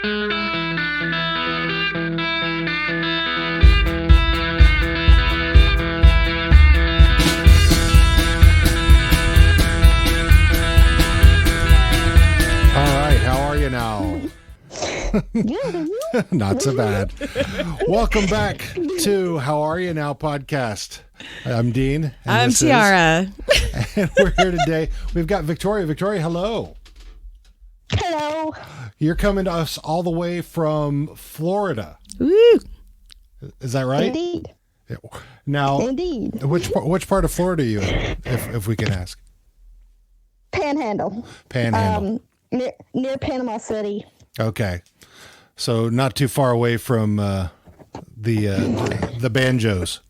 Not so bad. Welcome back to How Are You Now podcast. I'm Dean. And I'm Tiara. And we're here today. We've got Victoria. Victoria, hello. Hello. You're coming to us all the way from Florida. Woo. Is that right? Indeed. Now, Indeed. Which part of Florida are you in, if we can ask? Panhandle. Panhandle. Near Panama City. Okay. So not too far away from the banjos.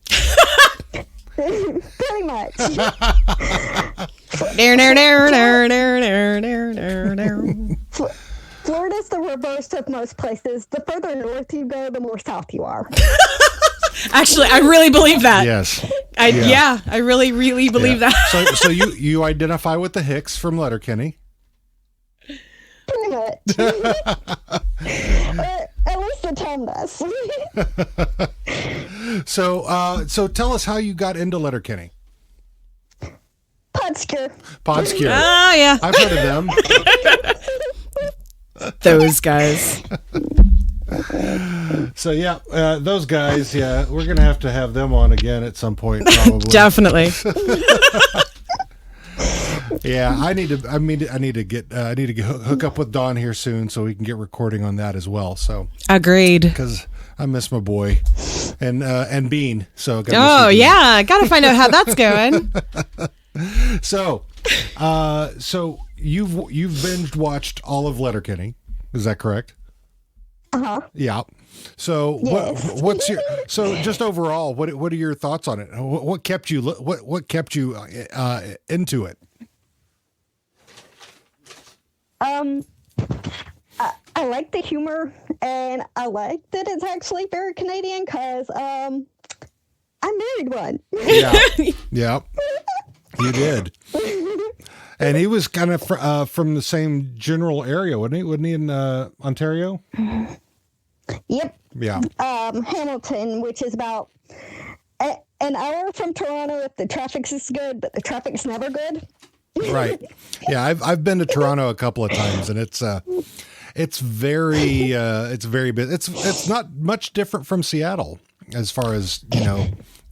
Pretty much. Florida's the reverse of most places. The further north you go, the more south you are. Actually, I really believe that. Yes. Yeah, I really believe that. So you identify with the Hicks from Letterkenny. Pretty much. At least the town does. So tell us how you got into Letterkenny. Podsker. Oh, yeah. I've heard of them. Those guys. So, yeah, those guys, yeah, we're going to have them on again at some point, probably. Definitely. Yeah, I need to hook up with Don here soon so we can get recording on that as well. So agreed. Because I miss my boy and Bean. So yeah, gotta find out how that's going. So you've binged watched all of Letterkenny, is that correct? Uh-huh. Yeah. So yes. what's your just overall what are your thoughts on it? What kept you into it? I like the humor, and I like that it's actually very Canadian because I married one. Yeah, you did. And he was kind of from the same general area, wasn't he? Wasn't he in Ontario? Yep. Yeah. Hamilton, which is about an hour from Toronto if the traffic is good, but the traffic's never good. Right. Yeah, I've been to Toronto a couple of times, and it's very big. It's not much different from Seattle as far as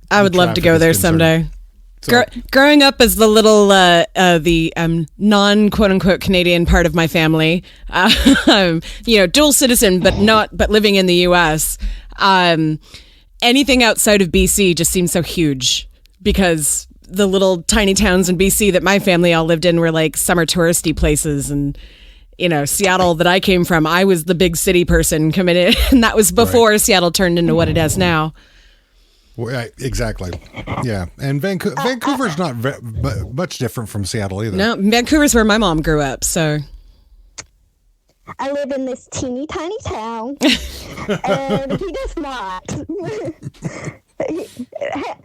I would love to go there someday. So, growing up as the little non quote unquote Canadian part of my family, dual citizen, but living in the U.S. Anything outside of BC just seems so huge because the little tiny towns in BC that my family all lived in were like summer touristy places, and Seattle that I came from, I was the big city person coming in, and that was before Seattle turned into what it is now. Well, exactly. Yeah. And Vancouver's not much different from Seattle either. No, Vancouver's where my mom grew up. So I live in this teeny tiny town, and he does not.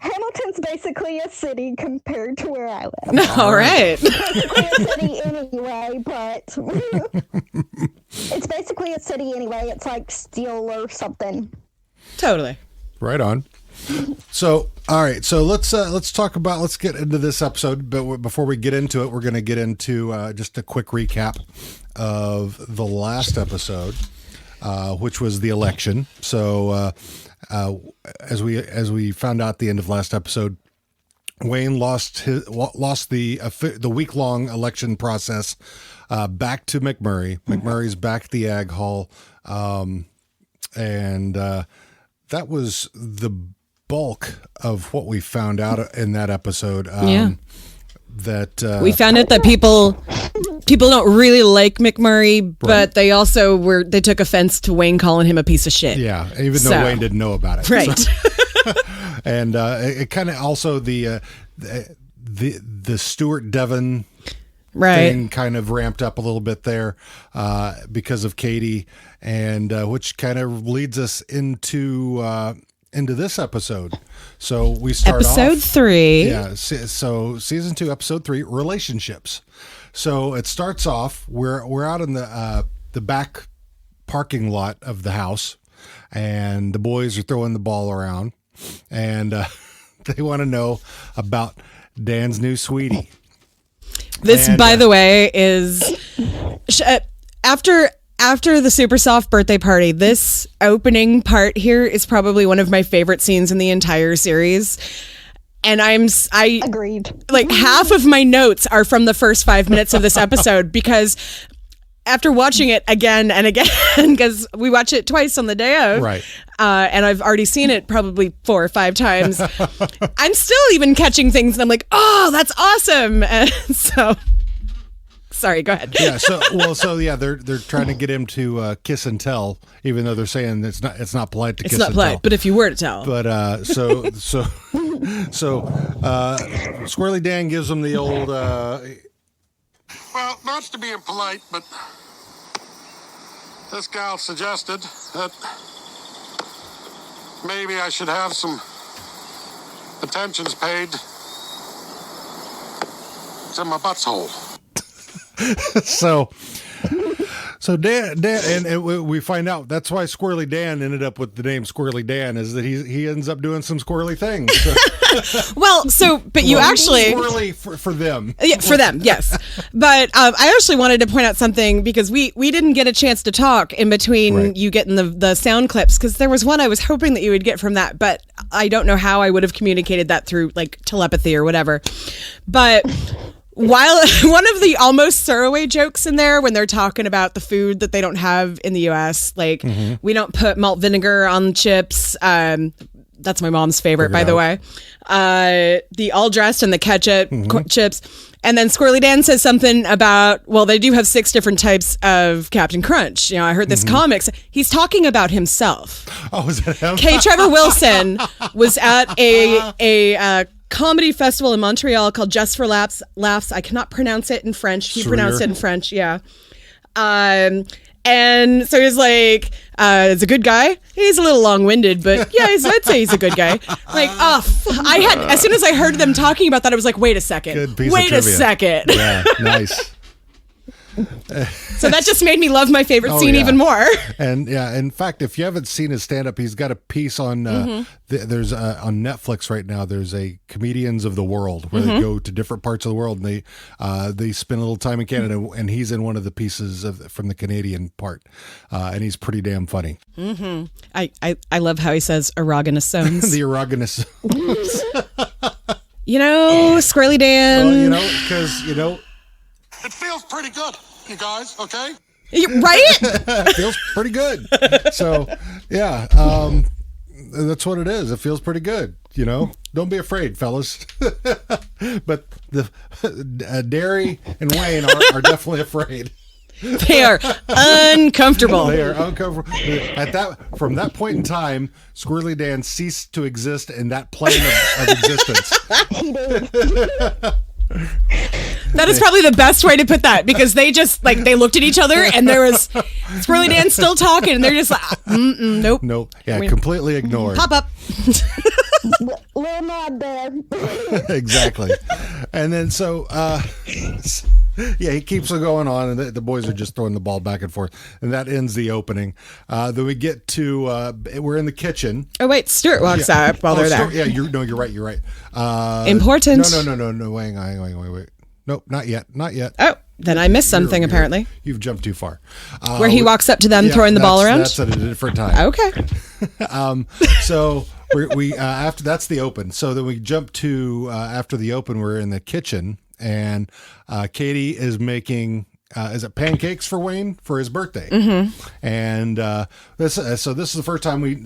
Hamilton's basically a city compared to where I live. All right. Basically a city anyway, but it's basically a city anyway. It's like Steele or something. Totally. Right on. So, all right. So let's get into this episode. But before we get into it, we're going to get into just a quick recap of the last episode, which was the election. So, as we found out at the end of last episode, Wayne lost the week-long election process back to McMurray. McMurray's back at the Ag Hall, and that was the bulk of what we found out in that episode. That we found out that people don't really like McMurray, but they also they took offense to Wayne calling him a piece of shit. Yeah, even though Wayne didn't know about it. Right. So. And it kind of also the Stuart Devon thing kind of ramped up a little bit there because of Katie, and which kind of leads us into this episode. So we start episode 3. Yeah. So season 2, episode 3, relationships. So it starts off. We're out in the back parking lot of the house, and the boys are throwing the ball around, and they want to know about Dan's new sweetie. This, And, by the way, is after the super soft birthday party. This opening part here is probably one of my favorite scenes in the entire series. And I Agreed. like half of my notes are from the first 5 minutes of this episode because after watching it again and again, because we watch it twice on the day of, Right. And I've already seen it probably 4 or 5 times, I'm still even catching things and I'm like, oh, that's awesome. And so, sorry, go ahead. Yeah. They're trying to get him to kiss and tell, even though they're saying it's not polite to kiss It's not and polite, tell. but if you were to tell. But Squirrely Dan gives him the old. Well, not to be impolite, but this gal suggested that maybe I should have some attentions paid to my butthole. So Dan and we find out that's why Squirrely Dan ended up with the name Squirrely Dan, is that he ends up doing some squirrely things. So, But you actually. squirrely for them. Yeah, for them, yes. But I actually wanted to point out something because we didn't get a chance to talk in between Right. you getting the sound clips, because there was one I was hoping that you would get from that, but I don't know how I would have communicated that through like telepathy or whatever. But while one of the almost throwaway jokes in there when they're talking about the food that they don't have in the U.S., like we don't put malt vinegar on chips. That's my mom's favorite, by the way. The all dressed and the ketchup chips. And then Squirrely Dan says something about, well, they do have 6 different types of Captain Crunch. You know, I heard this comics. He's talking about himself. Oh, is that him? K. Trevor Wilson was at a comedy festival in Montreal called Just for Laughs. I cannot pronounce it in French. He pronounced it in French, yeah. And so he's like, he's a good guy. He's a little long-winded, but yeah, I'd say he's a good guy. Like, as soon as I heard them talking about that, I was like, wait a second. Good piece of Wait a trivia. second. Yeah, nice. So that just made me love my favorite scene yeah. even more. And yeah, in fact, if you haven't seen his stand-up, he's got a piece on there's on Netflix right now. There's a Comedians of the World where they go to different parts of the world and they spend a little time in Canada, and he's in one of the pieces from the Canadian part, and he's pretty damn funny. I love how he says Erogonosomes. The erogenous, Squirrely Dan. because It feels pretty good, you guys, okay? Right? it feels pretty good. So yeah, that's what it is. It feels pretty good. Don't be afraid, fellas. But the Derry and Wayne are definitely afraid. They are uncomfortable. They are uncomfortable. From that point in time, Squirrely Dan ceased to exist in that plane of existence. He did. That is probably the best way to put that, because they just they looked at each other and there was Squirrely Dan still talking and they're just like, nope. Nope. Yeah, completely ignored. Pop up. Little nod there. Exactly. And then he keeps it going on, and the boys are just throwing the ball back and forth, and that ends the opening. Then we get to we're in the kitchen. Oh wait, Stuart walks up while they're there. Yeah, you're right. Important. No, wait. Nope, not yet. Oh, then I missed something apparently. You've jumped too far. Where he walks up to them throwing the ball around? That's at a different time. Okay. So we after that's the open. So then we jump to after the open, we're in the kitchen, and Katie is making is it pancakes for Wayne for his birthday? And this is the first time we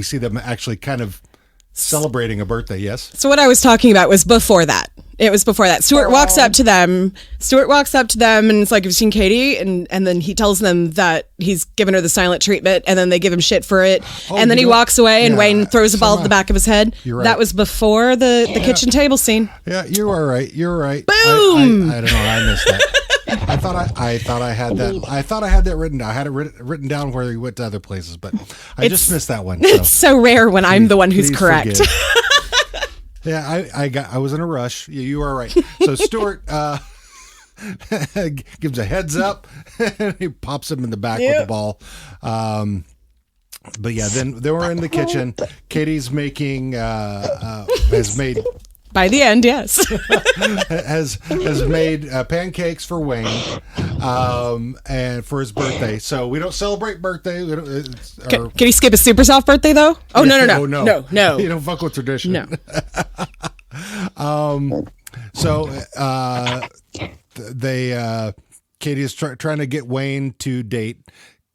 see them actually kind of celebrating a birthday. Yes. So what I was talking about was before that. It was before that. Stuart walks up to them. And it's like, have you seen Katie? And then he tells them that he's given her the silent treatment, and then they give him shit for it. And then he walks away, and Wayne throws a ball at the back of his head. You're right. That was before the kitchen table scene. Yeah, you are right. You're right. Boom! I don't know. I missed that. I thought I had that. I thought I had that written down. I had it written down where he went to other places, but I just missed that one. It's so rare when I'm the one who's Please correct. forgive. Yeah, I was in a rush. You are right. So Stuart gives a heads up, and he pops him in the back with the ball. But yeah, then we're in the kitchen. Katie's making has made By the end, yes. has made pancakes for Wayne, and for his birthday. So we don't celebrate birthday. We don't, Can he skip his super soft birthday though? Oh no. No. You don't fuck with tradition. No. So Katie is trying to get Wayne to date,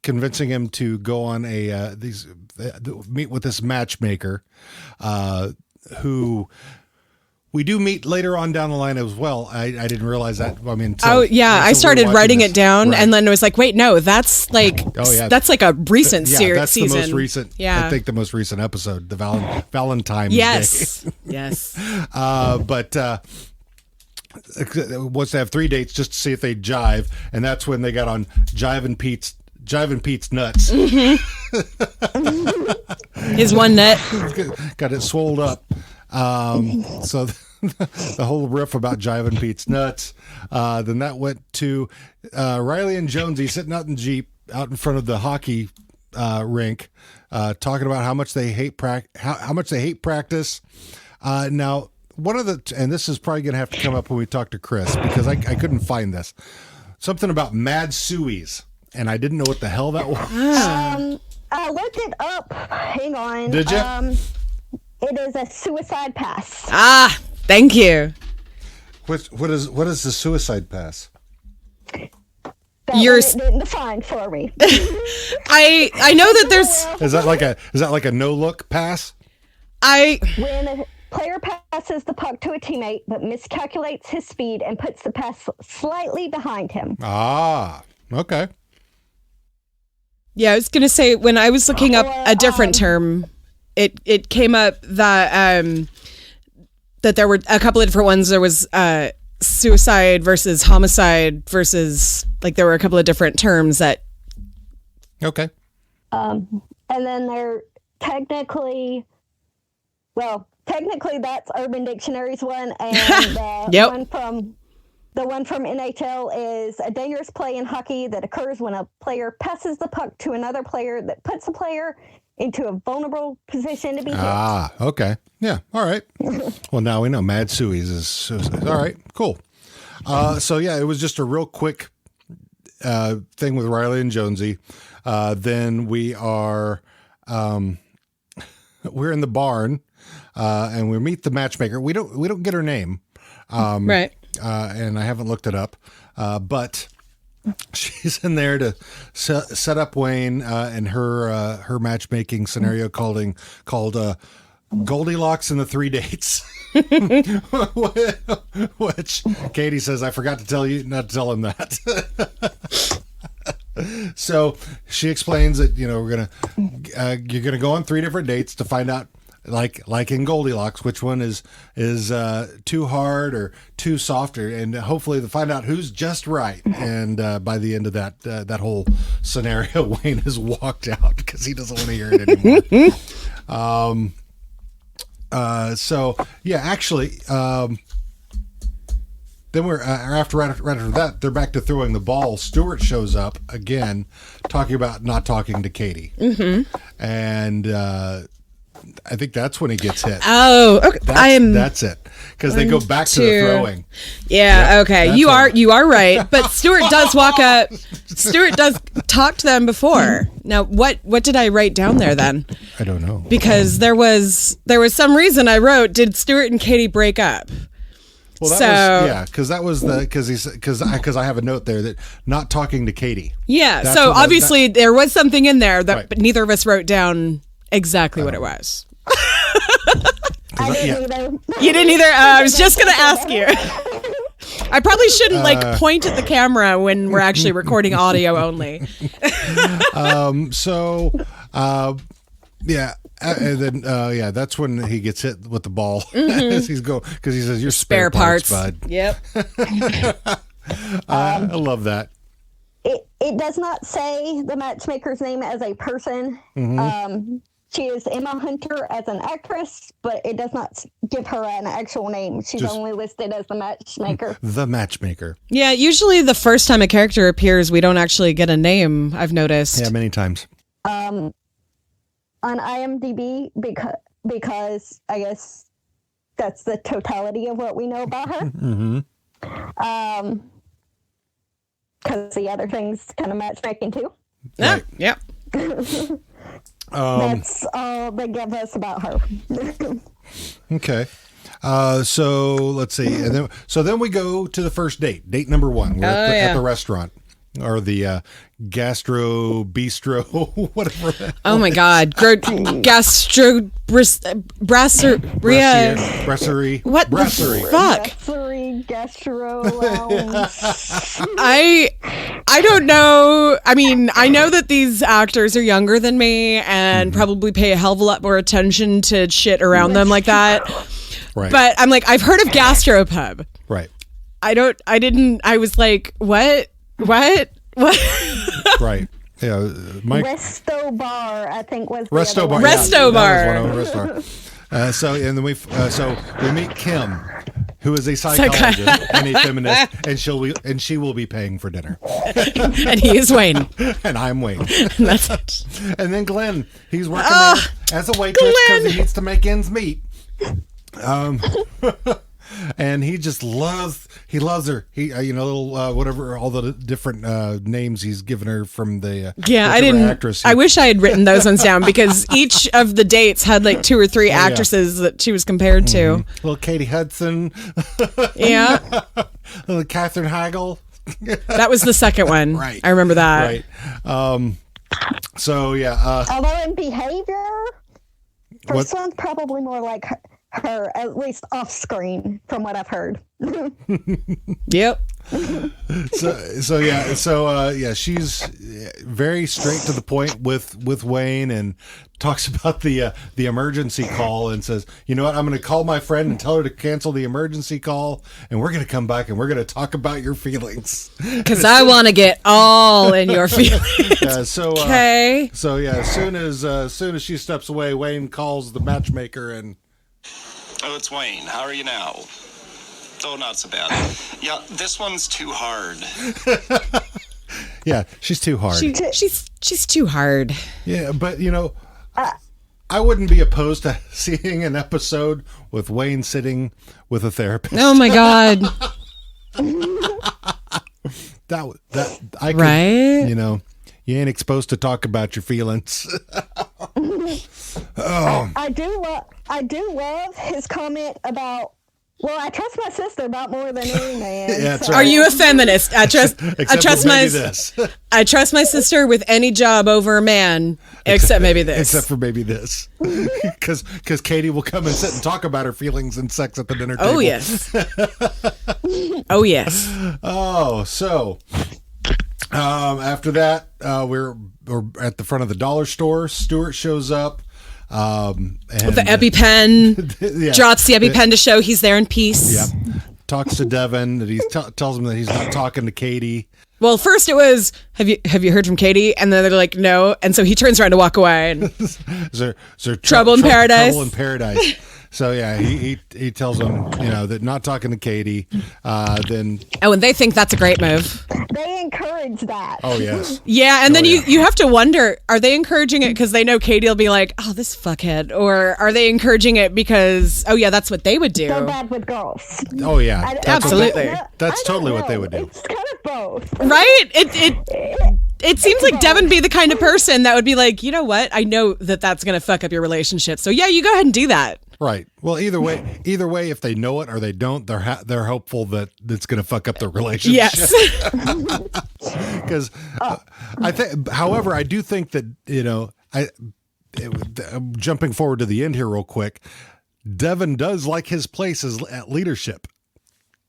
convincing him to go on a meet with this matchmaker, who we do meet later on down the line as well. I didn't realize that. I mean, I started writing it down, and then it was like, wait, no, that's like, that's like a recent series. That's season. the most recent. Yeah, I think the most recent episode, the Valentine's yes. Day. Yes. But wants to have 3 dates just to see if they jive, and that's when they got on Jiving Pete's nuts. His one nut got it swolled up. So the whole riff about Jiving Pete's nuts. Then that went to Riley and Jonesy sitting out in Jeep out in front of the hockey rink, talking about how much they hate how much they hate practice. Now, and this is probably going to have to come up when we talk to Chris, because I couldn't find this. Something about Mad Suey's, and I didn't know what the hell that was. I looked it up. Hang on. Did you? It is a suicide pass. Ah, thank you. What is the suicide pass? It didn't define for me. I know that there's. Is that like a no look pass? When a player passes the puck to a teammate but miscalculates his speed and puts the pass slightly behind him. Ah, okay. Yeah, I was gonna say, when I was looking up a different term, it came up that that there were a couple of different ones. There was suicide versus homicide versus, like, there were a couple of different terms that. Okay. And then they're technically that's Urban Dictionary's one, and the one from NHL is a dangerous play in hockey that occurs when a player passes the puck to another player that puts the player into a vulnerable position to be hit. Ah, okay. Yeah, all right. Well, now we know Mad Suey's is suicide. All right, cool. So, yeah, it was just a real quick thing with Riley and Jonesy. Then we are we're in the barn, and we meet the matchmaker. We don't get her name. Right. And I haven't looked it up, but she's in there to set up Wayne and her matchmaking scenario called Goldilocks and the 3 Dates, which Katie says, I forgot to tell you not to tell him that. So she explains that, you're gonna go on 3 different dates to find out, like in Goldilocks, which one is too hard or too soft, and hopefully to find out who's just right. And by the end of that whole scenario, Wayne has walked out because he doesn't want to hear it anymore. So yeah, actually, then we're right after that, they're back to throwing the ball. Stuart shows up again, talking about not talking to Katie, and. I think that's when he gets hit. Oh, okay. That's it, because they go back to the throwing. Yeah, okay. You are right. But Stuart does walk up. Stuart does talk to them before. Now, what did I write down there then? I don't know, because there was some reason I wrote, did Stuart and Katie break up? Well, because I have a note there that not talking to Katie. Yeah, so obviously there was something in there that but neither of us wrote down exactly what it was. I didn't either. You didn't either? I was just going to ask you. I probably shouldn't point at the camera when we're actually recording audio only. And then that's when he gets hit with the ball as he's going, because he says, "You're spare parts, bud." Yep. I love that. It does not say the matchmaker's name as a person. She is Emma Hunter as an actress, but it does not give her an actual name. She's Just- only listed as the matchmaker. The matchmaker. Yeah, usually the first time a character appears, we don't actually get a name, I've noticed. Yeah, many times. On IMDb, because I guess that's the totality of what we know about her. Mm-hmm. Because the other things kind of matchmaking too. Yeah, Right. yep. That's all they give us about her. Okay. So let's see. And then we go to the first date. Date number 1. We're at the restaurant or the gastro bistro, whatever. Oh my God. Brasserie. What Brasserie. the fuck? Brasserie, Gastro Lounge. I don't know. I mean, I know that these actors are younger than me and probably pay a hell of a lot more attention to shit around them like that. Right. But I'm like, I've heard of Gastropub. Right. I was like, what? What? Right. Yeah. Mike. Resto Bar, I think was the Resto other Bar. one. Resto Bar. That was one of them, Resto. And then we meet Kim, who is a psychologist and a feminist, and she will be paying for dinner. And he is Wayne. And I'm Wayne. That's it. And then Glenn, he's working there as a waitress because he needs to make ends meet. And he just loves her. He, little whatever, all the different names he's given her from the Yeah, I whichever didn't. Actress I wish I had written those ones down because each of the dates had like 2 or 3 actresses that she was compared to. little Katie Hudson, Yeah, little Katherine Heigl. that was the second one. Right. I remember that. Right. So yeah. Although in behavior, What- first one's probably more like her, at least off screen, from what I've heard. Yep. So she's very straight to the point with Wayne and talks about the emergency call and says, you know what, I'm going to call my friend and tell her to cancel the emergency call, and we're going to come back and we're going to talk about your feelings. Because I want to get all in your feelings. Yeah, so Okay. as soon as she steps away, Wayne calls the matchmaker and. Oh, it's Wayne. How are you now? Oh, not so bad. Yeah, this one's too hard. Yeah, she's too hard. She's too hard. Yeah, but I wouldn't be opposed to seeing an episode with Wayne sitting with a therapist. Oh my God. that I could, Right? you ain't exposed to talk about your feelings. I do love his comment about, well, I trust my sister about more than any man. Yeah, that's so- right. Are you a feminist? I trust Except my for maybe this. I trust my sister with any job over a man, except maybe this. Except for maybe this, because Katie will come and sit and talk about her feelings and sex at the dinner table. Oh yes. Oh yes. Oh, so after that, we're at the front of the dollar store. Stuart shows up. And With the EpiPen, yeah. drops the EpiPen to show he's there in peace. Yep. Talks to Devin. That he tells him that he's not talking to Katie. Well, first it was, have you heard from Katie? And then they're like, no. And so he turns around to walk away. And Is there Trouble in paradise? Trouble in paradise. So yeah, he tells him that not talking to Katie. Then and they think that's a great move. They encourage that. oh yes, Yeah, and then yeah. you have to wonder, are they encouraging it because they know Katie will be like, oh, this fuckhead? Or are they encouraging it because, oh yeah, that's what they would do? So bad with girls. oh yeah. I- That's Absolutely. I don't know. That's I don't totally what know. they would do. It's kind of both. Right? It seems like Devin would be the kind of person that would be like, you know what? I know that that's going to fuck up your relationship. So yeah, you go ahead and do that. Right. Well, either way, if they know it or they don't, they're hopeful that it's going to fuck up their relationship. Yes. Because I think, however, I do think that jumping forward to the end here real quick, Devin does like his place at leadership.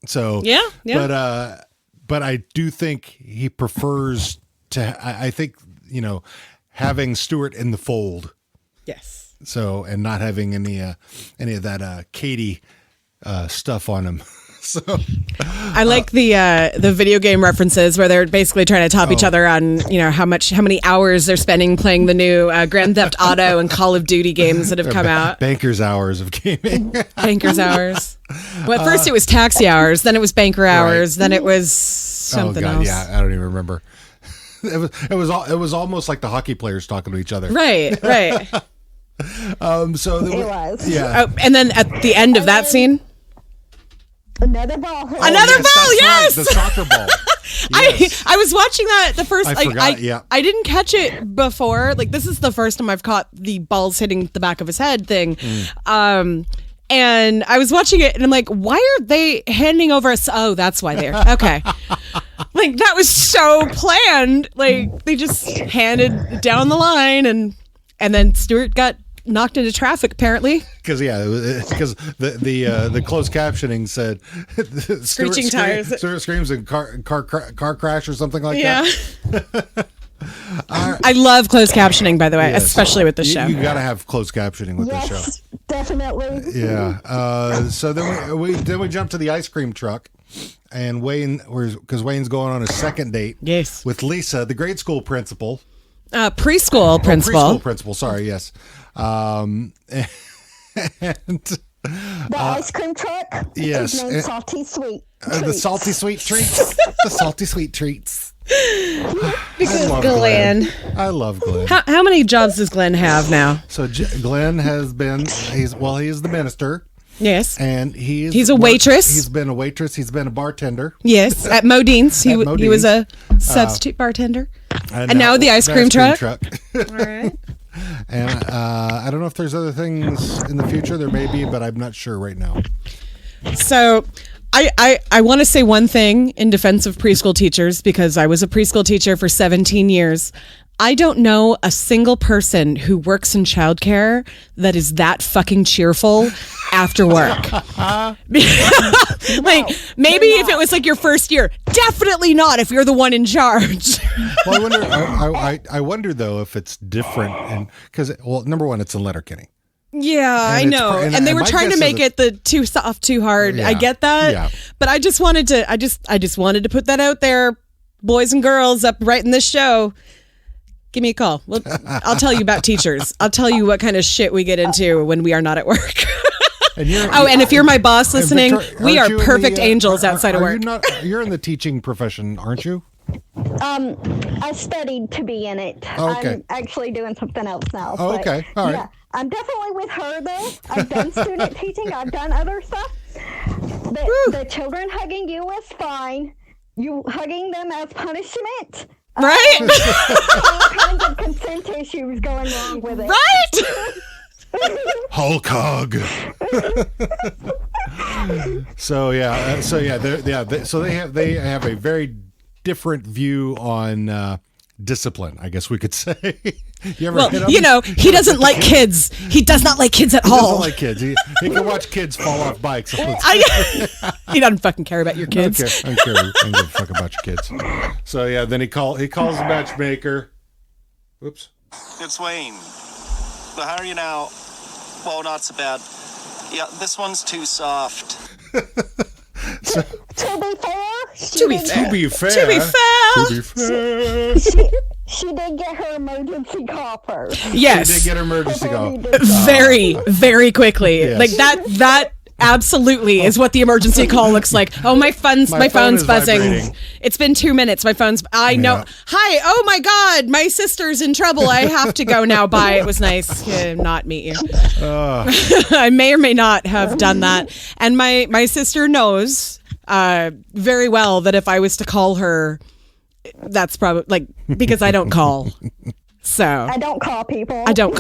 So Yeah. but I do think he prefers to. I think having Stuart in the fold. Yes. So and not having any of that Katie stuff on him. So I like the video game references where they're basically trying to top each other on, how many hours they're spending playing the new Grand Theft Auto and Call of Duty games that have come out. banker's hours of gaming. Banker's hours. Well, at first it was taxi hours, then it was banker hours, then it was something else. Yeah, I don't even remember. It was almost like the hockey players talking to each other. Right. So It was. Yeah. Oh, and then at the end of that scene, Another ball. another ball. That's Yes. right, the soccer ball. Yes. I was watching that the first. I forgot, yeah. I didn't catch it before. Like this is the first time I've caught the balls hitting the back of his head thing. And I was watching it and I'm like, why are they handing over us? Oh, that's why they're okay. Like that was so planned. Like they just handed down the line and then Stuart got knocked into traffic apparently. Because the closed captioning said Screeching tires. Stuart screams in car crash or something like Yeah. that. I love closed captioning, by the way, Yes. especially with the show. You got to have closed captioning with the show. Yes, definitely. Yeah. So then we jump to the ice cream truck, and because Wayne's going on his second date. Yes. With Lisa, the grade school principal. Preschool principal. Preschool principal. Sorry. Yes. And The ice cream truck yes, is named Salty Sweet. the salty sweet treats. The salty sweet treats. Because I love Glenn. I love Glenn. How many jobs does Glenn have now? So Glenn has been. He's the minister, Yes. and He's a waitress. He's been a waitress. He's been a bartender. Yes. At Modine's. He Modine's. was a substitute bartender. And now the ice cream truck. All right. And I don't know if there's other things in the future. There may be, but I'm not sure right now. So I want to say one thing in defense of preschool teachers because I was a preschool teacher for 17 years. I don't know a single person who works in childcare that is that fucking cheerful after work. Like maybe if it was like your first year, definitely not if you're the one in charge. Well, I wonder. I wonder though if it's different, and because number one, it's in Letterkenny. Yeah, I it's know. and And they were my trying to guess is make it the too soft, too hard. Yeah, I get that. yeah. But I just wanted to I just wanted to put that out there, boys and girls up right in this show. Give me a call. Well, I'll tell you about teachers. I'll tell you what kind of shit we get into when we are not at work. And and if you're my boss listening, Victor, we are aren't you in perfect the, angels outside of are work. You're in the teaching profession, aren't you? I studied to be in it. Oh, okay. I'm actually doing something else now. Oh, but okay. All right. Yeah, I'm definitely with her though. I've done student teaching. I've done other stuff. The children hugging you was fine. You hugging them as punishment. Right? All kinds of consent issues going wrong with it. Right? Hulk hug. So they have a very different view on discipline, I guess we could say. You ever Well, hit him? he doesn't like kids. He does not like kids at He doesn't all. like kids. He can watch kids fall off bikes. He doesn't fucking care about your kids. I don't care. I don't give a fuck about your kids. So yeah, then he calls the matchmaker. Whoops. It's Wayne. So how are you now? Well, not so bad. Yeah, this one's too soft. To be fair, To be fair. To be fair. To be fair. To be fair. she did get her emergency call first. Yes. He did get her emergency Before call. he did Very, very quickly. Yes. Like that absolutely is what the emergency call looks like. Oh, my phone's My phone phone's is buzzing. vibrating. It's been 2 minutes. My phone's I know. Yeah. Hi. Oh my God, my sister's in trouble. I have to go now. Bye. It was nice to not meet you. I may or may not have done that. And my sister knows very well that if I was to call her, that's probably because I don't call. So I don't call people. I don't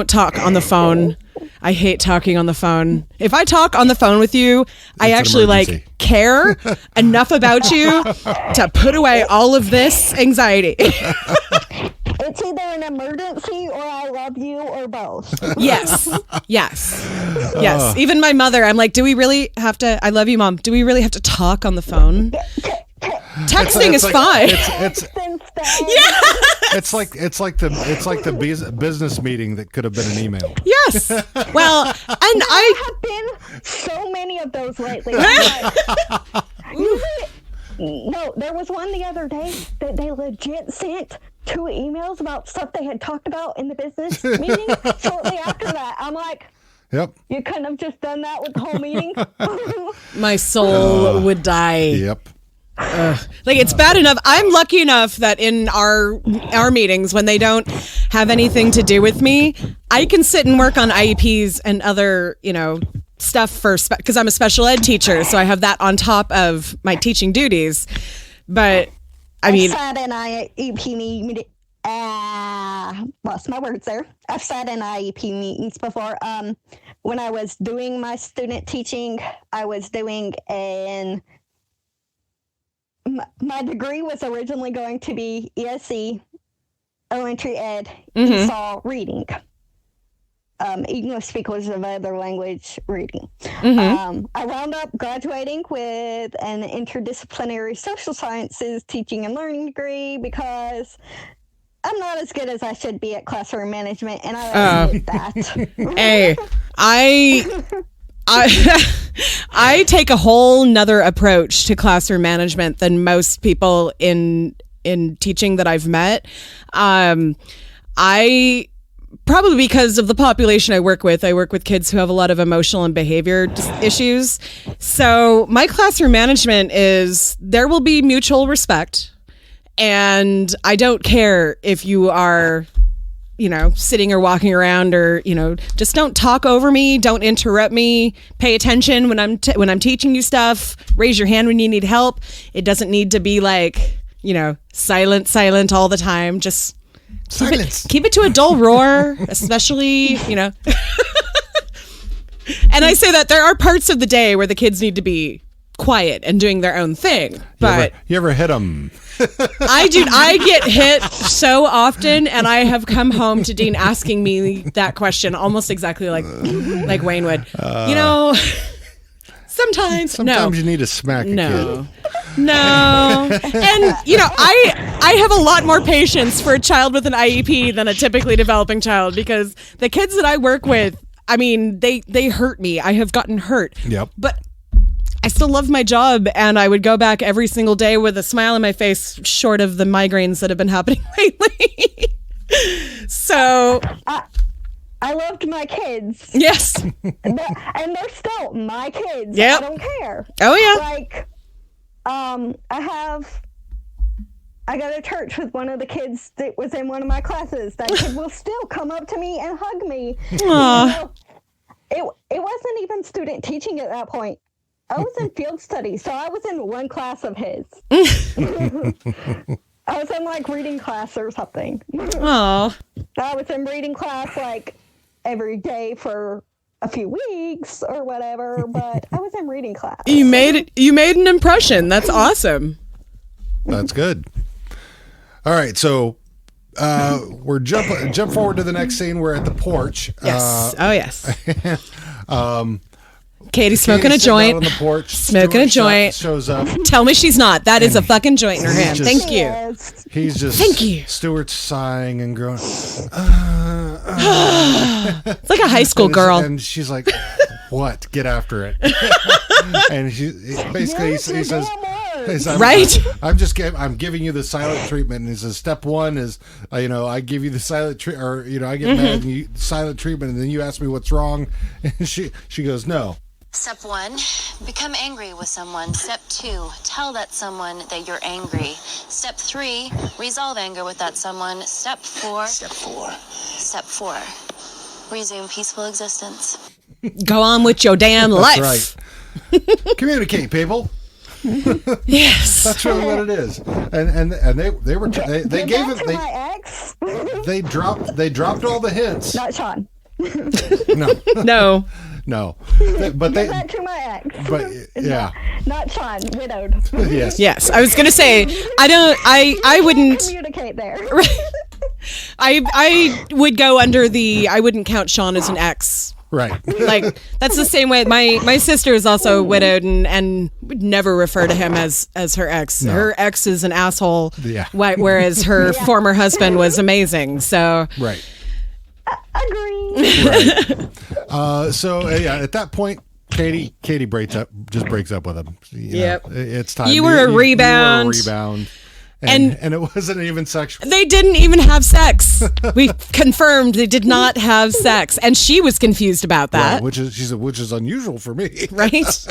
talk on the phone. I hate talking on the phone. If I talk on the phone with you, I an actually emergency. care enough about you to put away all of this anxiety. It's either an emergency or I love you or both. Yes. Even my mother, I'm like, do we really have to? I love you, Mom. Do we really have to talk on the phone? Texting is like- fine. It's Since then, It's like the business meeting that could have been an email. Yes. Well, and I There have been so many of those lately. I'm like, no, there was one the other day that they legit sent 2 emails about stuff they had talked about in the business meeting. Shortly after that, I'm like, Yep. you couldn't have just done that with the whole meeting. my soul would die. Yep. Like, it's bad enough. I'm lucky enough that in our meetings, when they don't have anything to do with me, I can sit and work on IEPs and other, stuff for because I'm a special ed teacher, so I have that on top of my teaching duties. But I mean, I've sat in IEP meeting. Lost my words there. I've sat in IEP meetings before. When I was doing my student teaching, I was doing my degree was originally going to be ESE, elementary ed, ESOL reading. English speakers of other language reading. I wound up graduating with an interdisciplinary social sciences teaching and learning degree because I'm not as good as I should be at classroom management, and I admit that. hey, I take a whole nother approach to classroom management than most people in teaching that I've met. I probably because of the population I work with kids who have a lot of emotional and behavior issues. So my classroom management is there will be mutual respect. And I don't care if you are, sitting or walking around or, just don't talk over me. Don't interrupt me. Pay attention when I'm teaching you stuff. Raise your hand when you need help. It doesn't need to be like, silent all the time. Just Silence. Keep it to a dull roar, especially, And I say that there are parts of the day where the kids need to be quiet and doing their own thing. But you ever hit them? I get hit so often, and I have come home to Dean asking me that question almost exactly like Wayne would. Sometimes you need to smack a kid. No. And, I have a lot more patience for a child with an IEP than a typically developing child because the kids that I work with, I mean, they hurt me. I have gotten hurt. Yep. But I still love my job, and I would go back every single day with a smile on my face, short of the migraines that have been happening lately. So I loved my kids. yes. And they're still my kids. Yep. I don't care. Oh, yeah. Like, I go to church with one of the kids that was in one of my classes. That kid will still come up to me and hug me. Aw. It wasn't even student teaching at that point. I was in field studies, so I was in one class of his. I was in like reading class or something. Aw. I was in reading class like every day for a few weeks or whatever, but I was in reading class. You made an impression. That's awesome. That's good. All right, so we're jump forward to the next scene. We're at the porch. Yes. Yes. Katie's smoking a Katie's sitting out joint. on the porch. Smoking a Stuart joint. shows up. Tell me she's not. That is a fucking joint in her hand. just- Thank you. Yes. He's just Thank you. Stuart's sighing and growing. It's like a high school girl. And she's like, "What? Get after it!" And he Yes, says, your damn words. Right? I'm giving you the silent treatment." And he says, "Step one is, I give you the silent treatment, or I get mad and you silent treatment, and then you ask me what's wrong." And she goes, "No." Step 1, become angry with someone. Step 2, tell that someone that you're angry. Step 3, resolve anger with that someone. Step 4, resume peaceful existence. Go on with your damn life. That's right. Communicate, people. Yes. That's really what it is. And they Get gave back it to my ex. they dropped all the hints. Not Sean. No. No. But Get back to my ex. but yeah. Not Sean. Widowed. Yes. Yes. I was gonna say I wouldn't Communicate there. I would go under I wouldn't count Sean as an ex Right. Like that's the same way. My sister is also widowed and would never refer to him as her ex. Her ex is an asshole. Yeah. Whereas her former husband was amazing. So Right. Agree. At that point, Katie breaks up with him. Yep. It's time. You were a rebound. You were a rebound. And it wasn't even sexual. they didn't even have sex. We confirmed they did not have sex, and she was confused about that. Right, which is unusual for me. Right?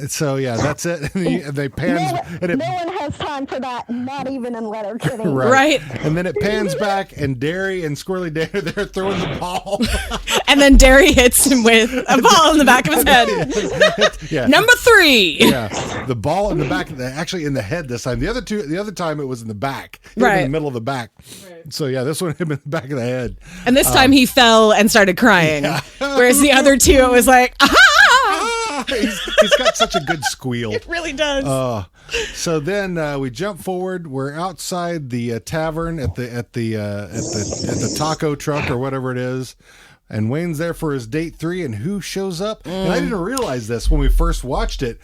So yeah, that's it. And they pans. No one has time for that, not even in Letterkenny. Right. And then it pans back, and Derry and Squirrely Dan are there throwing the ball. And then Derry hits him with a ball in the back of his head. Yeah. Number 3. Yeah, the ball in the back, actually in the head this time. The other time it was in the back, It was Right. in the middle of the back. Right. So yeah, this one hit him in the back of the head. And this time he fell and started crying. Whereas the other two, it was like, aha! He's got such a good squeal. It really does. So then we jump forward. We're outside the tavern at the taco truck or whatever it is. And Wayne's there for his date 3, and who shows up? And I didn't realize this when we first watched it.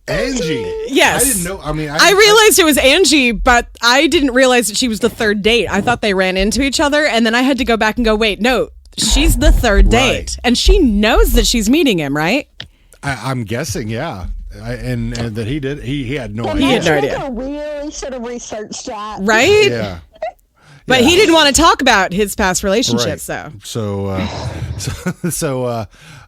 Angie. Yes. I didn't know. I mean, I realized it was Angie, but I didn't realize that she was the third date. I thought they ran into each other, and then I had to go back and go, wait, no, she's the third date. Right. And she knows that she's meeting him, right? I'm guessing, yeah. And that he did. He had no He had idea. no idea. Really should have researched that. Right? Yeah. But he didn't want to talk about his past relationships, Right. so.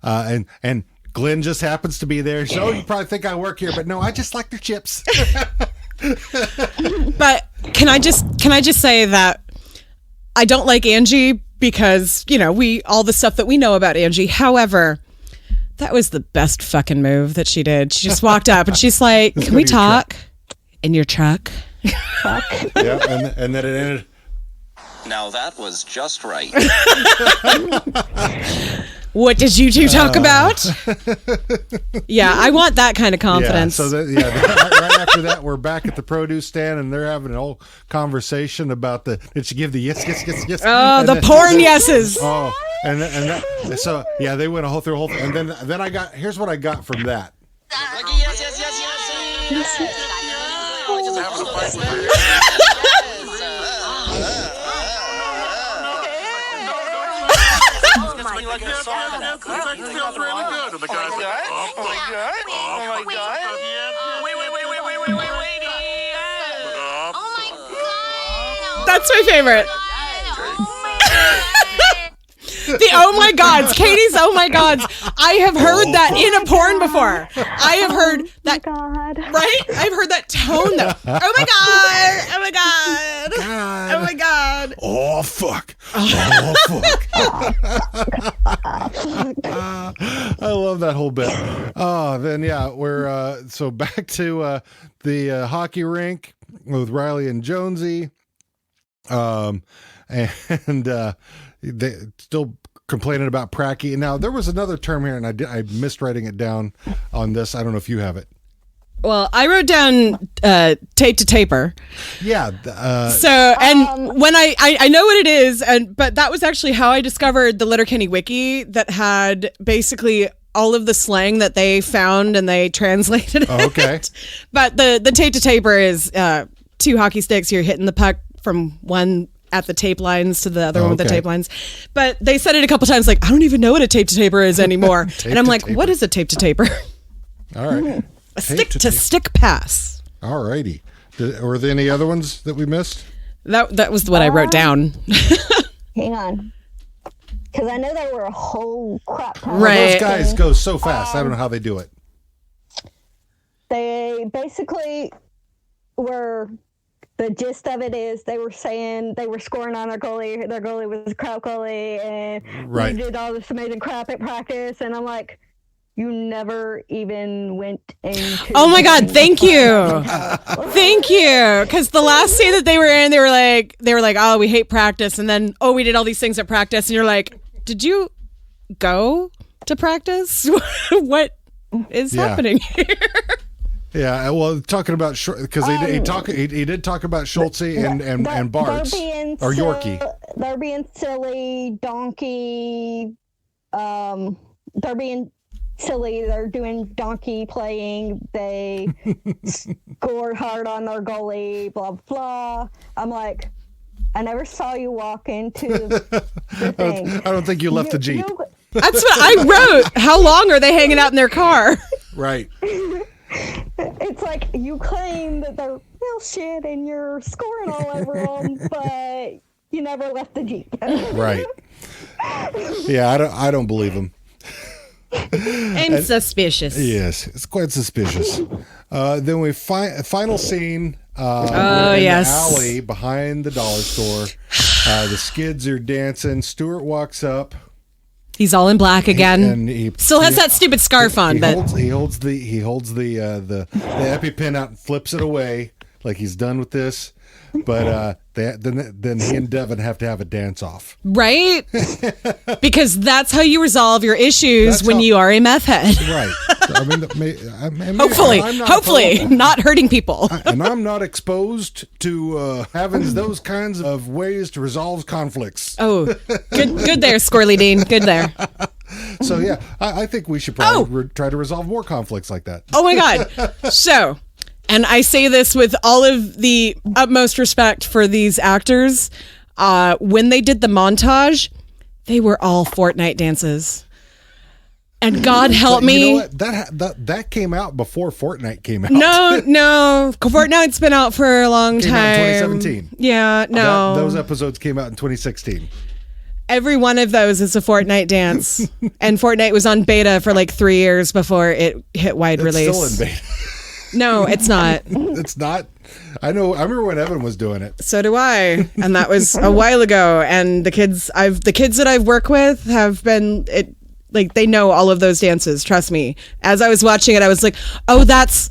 And Glenn just happens to be there. So you probably think I work here, but no, I just like their chips. But can I just say that I don't like Angie because, all the stuff that we know about Angie. However, that was the best fucking move that she did. She just walked up and she's like, "Can we talk in your truck?" Yeah, and then it ended. Now that was just right. What did you two talk about? Yeah, I want that kind of confidence. Yeah, so right after that, we're back at the produce stand, and they're having a whole conversation about did she give the yes? Oh, and the then- porn yeses. Oh, so yeah, they went through a whole thing, and then here's what I got from that. Having a fight with her. It feels really good. And the guy's like, oh my god. Oh my god. Wait. That's my favorite. The oh my gods, Katie's oh my gods. I have heard that in a porn before. I have heard that. God. Right? I've heard that tone though. Oh my god. Oh my god. Oh my god. Oh fuck! Oh fuck! I love that whole bit. Oh, then yeah, we're so back to the hockey rink with Riley and Jonesy, and they still complaining about Pracky. Now there was another term here, and I missed writing it down on this. I don't know if you have it. Well, I wrote down tape to taper. Yeah. So, and when I know what it is, but that was actually how I discovered the Letterkenny Wiki that had basically all of the slang that they found and they translated it. Okay. But the tape to taper is 2 hockey sticks. You're hitting the puck from one at the tape lines to the other one with the Okay. tape lines. But they said it a couple times, like, I don't even know what a tape to taper is anymore. And I'm to like, taper. what is a tape to taper? All right. A stick to stick pass. All righty. Were there any other ones that we missed? That was what I wrote down. Hang on. Because I know there were a whole crap ton. Right. Those guys go so fast. I don't know how they do it. They basically were, the gist of it is they were saying they were scoring on their goalie. Their goalie was a crap goalie, and Right. they did all this amazing crap at practice. And I'm like, you never even went into. Oh my God! Thank you, thank you. Because the last scene that they were in, they were like, oh, we hate practice, and then we did all these things at practice, and you're like, did you go to practice? What is happening here? Yeah, well, talking about because he did talk about Schultze and Bartz They're being or so- Yorkie. they're being silly, donkey. They're being silly. They're doing donkey playing. They scored hard on their goalie. Blah blah. I'm like, I never saw you walk into the thing. I don't think you left the Jeep. That's what I wrote. How long are they hanging out in their car? Right. It's like you claim that they're real shit and you're scoring all over them, but you never left the Jeep. Right. Yeah, I don't believe him. I'm suspicious. Yes, it's quite suspicious. Then we final scene. Oh, we're in yes. the alley behind the dollar store. The Skids are dancing. Stuart walks up. He's all in black again. And he Still has that stupid scarf on, but he holds the EpiPen out and flips it away like he's done with this. But then he and Devin have to have a dance off. right? Because that's how you resolve your issues when you are a meth head. Right. I mean, Hopefully, not hurting people. And I'm not exposed to having those kinds of ways to resolve conflicts. Oh, good there, Squirrely Dean. Good there. So yeah, I think we should probably try to resolve more conflicts like that. Oh my God. So, and I say this with all of the utmost respect for these actors. When they did the montage, they were all Fortnite dances. And God help me. You know what? That came out before Fortnite came out. No. Fortnite's been out for a long Came time. out in 2017. Yeah, no. Those episodes came out in 2016. Every one of those is a Fortnite dance. And Fortnite was on beta for like 3 years before it hit wide release. It's still in beta. No, it's not. It's not. I remember when Evan was doing it. So do I. And that was a while ago. And the kids that I've worked with have been they know all of those dances, trust me. As I was watching it, I was like, oh, that's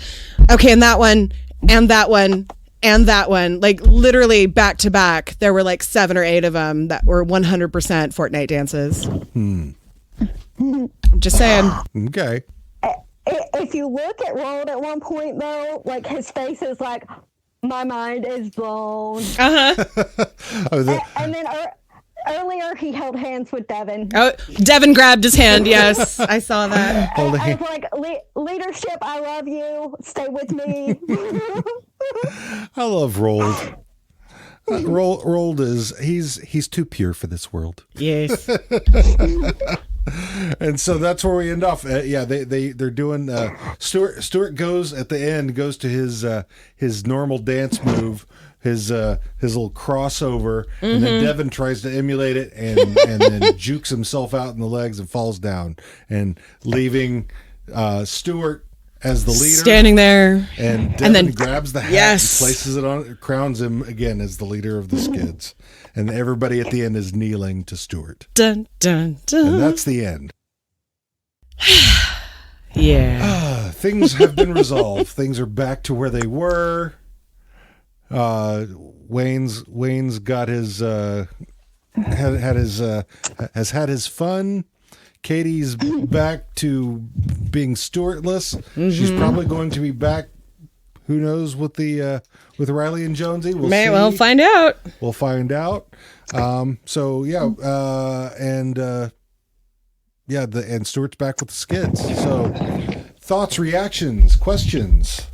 okay, and that one, and that one, and that one. Like literally back to back, there were like 7 or 8 of them that were 100% Fortnite dances. I'm just saying. Okay. If you look at Roald at one point, though, like his face is like, my mind is blown. And then earlier he held hands with Devin. Oh, Devin grabbed his hand. Yes, I saw that. I was like, leadership, I love you. Stay with me. I love Roald. Roald he's too pure for this world. Yes. And so that's where we end off. They're doing. Stuart goes at the end to his normal dance move, his little crossover, and then Devin tries to emulate it and then jukes himself out in the legs and falls down, and leaving Stuart as the leader standing there, and Devin then grabs the hat and places it on, crowns him again as the leader of the Skids, and everybody at the end is kneeling to Stuart. Dun dun dun. And that's the end. Yeah. Things have been resolved. Things are back to where they were. Wayne's got his has had his fun. Katie's back to being Stuartless. She's probably going to be back. Who knows with Riley and Jonesy? We'll find out. We'll find out. And Stuart's back with the Skids. So, thoughts, reactions, questions.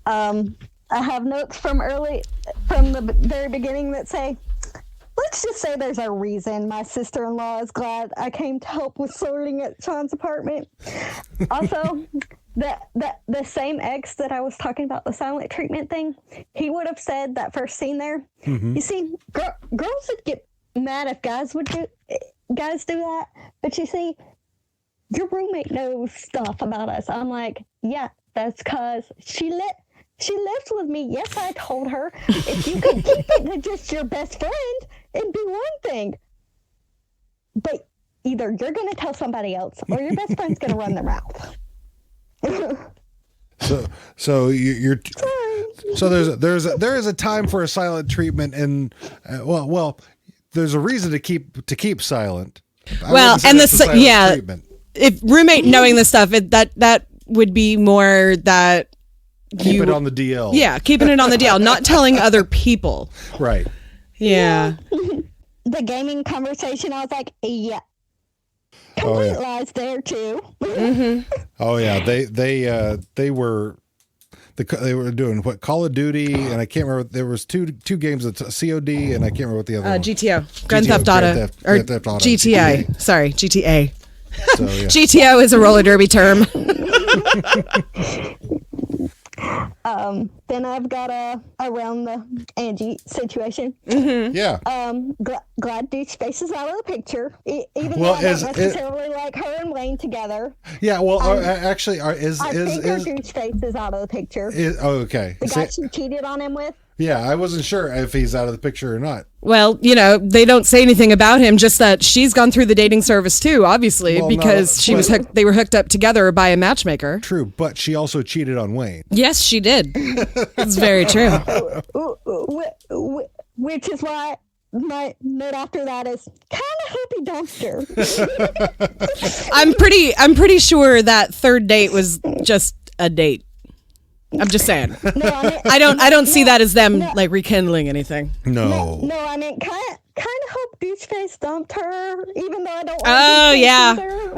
I have notes from the very beginning that say, let's just say there's a reason my sister-in-law is glad I came to help with sorting at Sean's apartment. Also, the same ex that I was talking about, the silent treatment thing, he would have said that first scene there. Mm-hmm. You see, girls would get mad if guys do that. But you see, your roommate knows stuff about us. I'm like, yeah, that's because she lives with me. Yes, I told her. If you could keep it to just your best friend, it'd be one thing. But either you're going to tell somebody else, or your best friend's going to run their mouth. So there is a time for a silent treatment, and there's a reason to keep silent. Treatment. If roommate knowing the stuff, that would be more that. Keep it on the DL. Yeah, keeping it on the DL, not telling other people. Right. Yeah. the gaming conversation, I was like, yeah. Oh, Complete yeah. lies there too. Oh yeah, they were doing what, Call of Duty, and I can't remember. There was two games of COD, and I can't remember what the other one. GTO, Grand GTO, Theft Auto, Grand Theft Auto, GTA. Sorry, GTA. So, yeah. GTO is a roller derby term. Then I've got around the Angie situation. Yeah. Glad Douche Face is out of the picture. Even Well, though I don't is it- necessarily like her and Wayne together. Yeah. Well, actually, is I figure Douche Face is out of the picture. okay. The guy she cheated on him with. Yeah, I wasn't sure if he's out of the picture or not. Well, you know, they don't say anything about him, just that she's gone through the dating service too, obviously, Well, no, because they were hooked up together by a matchmaker. True, but she also cheated on Wayne. Yes, she did. It's very true. Which is why my note after that is kind of hoopy dumpster. I'm pretty sure that third date was just a date. I'm just saying. No, I don't see that as them like rekindling anything. No. No, I mean, kind of hope Douche Face dumped her, even though I don't. Oh yeah,